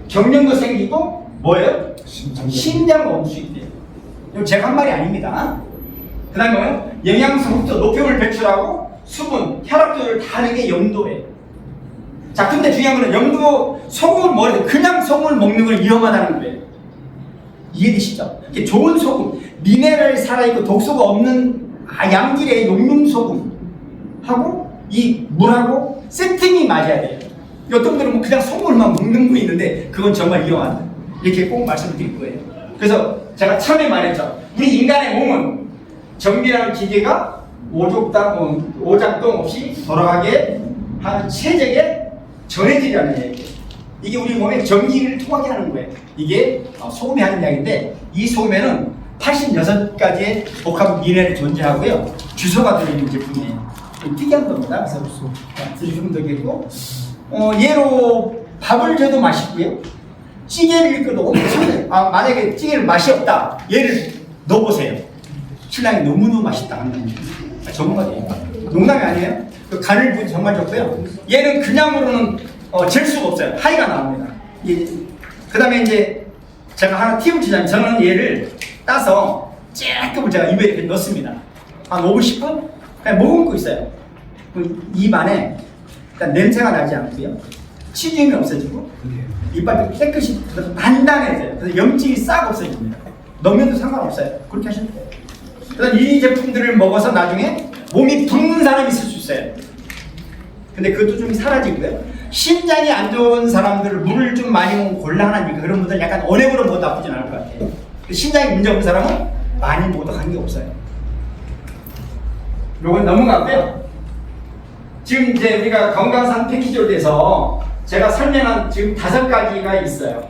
경련도 생기고 뭐예요? 심장 멈추기 돼요. 이거 제가 한 말이 아닙니다. 그 다음에 뭐예요? 영양소 흡수, 노폐물 배출하고 수분, 혈압조절을 다 하는 게 염도예요. 자, 근데 중요한 거는 염도 소금을 먹어도 그냥 소금을 먹는 건 위험하다는 거예요. 이해되시죠? 이렇게 좋은 소금, 미네랄이 살아있고 독소가 없는 양질의 용융소금하고 이 물하고 세팅이 맞아야 돼요. 어떤 분들은 뭐 그냥 소금만 먹는 분이 있는데 그건 정말 위험하다. 이렇게 꼭 말씀드릴 거예요. 그래서 제가 처음에 말했죠. 우리 인간의 몸은 전기라는 기계가 오작동 없이 돌아가게 하는 체제에 전해질이라는 얘기예요. 이게 우리 몸에 전기를 통하게 하는 거예요. 이게 소금이 하는 이야기인데 이 소금에는 86가지의 복합 미네랄이 존재하고요. 주소가 들어있는 제품이에요. 특이한 겁니다. 그래서 드시면 되겠고 얘로 밥을 줘도 맛있고요. 찌개를 끓여도 엄청 만약에 찌개를 맛이 없다. 얘를 넣어보세요. 신랑이 너무너무 맛있다 하는 거예요. 전문가예요. 농담이 아니에요. 그 간을 보기 정말 좋고요. 얘는 그냥으로는 잴 수가 없어요. 하이가 나옵니다. 그 다음에 이제 제가 하나 팁을 주자면 저는 얘를 따서 쬐끔을 제가 입에 이렇게 넣습니다. 한 5분, 10분? 그냥 머금고 있어요. 입 안에 일단 냄새가 나지 않고요. 치주염이 없어지고 이빨도 깨끗이 단단해져요. 그래서 염증이 싹 없어집니다. 넣으면도 상관없어요. 그렇게 하시면 돼요. 그래서 이 제품들을 먹어서 나중에 몸이 붓는 사람이 있을 수 있어요. 근데 그것도 좀 사라지고요. 심장이 안 좋은 사람들 물을 좀 많이 먹으면 곤란하니까 그런 분들 약간 언액으로 먹어도 나쁘진 않을 것 같아요. 심장이 문제 없는 사람은 많이 먹어도 관계없어요. 요건 넘어갔고요. 지금 이제 우리가 건강상 패키지로 돼서 제가 설명한 지금 5가지가 있어요.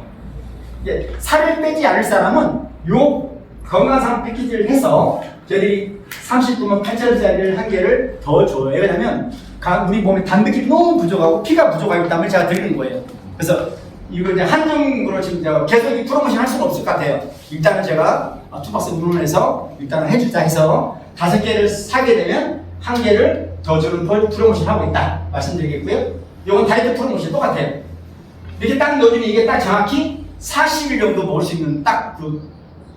이제 살을 빼지 않을 사람은 요 건강상 패키지를 해서 저희들이 30분만 8,000원짜리를 한 개를 더 줘요. 왜냐면 우리 몸에 단백질이 너무 부족하고 피가 부족하기 때문에 제가 드리는 거예요. 그래서 이거 이제 한정으로 지금 제가 계속 이 프로모션 할 수는 없을 것 같아요. 일단은 제가 투박스 문헌에서 일단은 해주자 해서 5개를 사게 되면 1개를 더 주는 프로모션 하고 있다 말씀드리겠고요. 이건 다이어트 프로모션 똑같아요. 이렇게 딱 넣어주면 이게 딱 정확히 40일 정도 먹을 수 있는 딱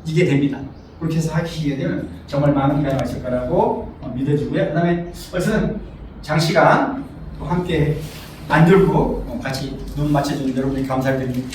이게 됩니다. 그렇게 해서 하시게 되면 정말 많은 기간이 가실 거라고 믿어지고요. 그 다음에 어쨌든 장시간 또 함께 안 들고 같이 눈 맞춰주는 여러분께 감사드립니다.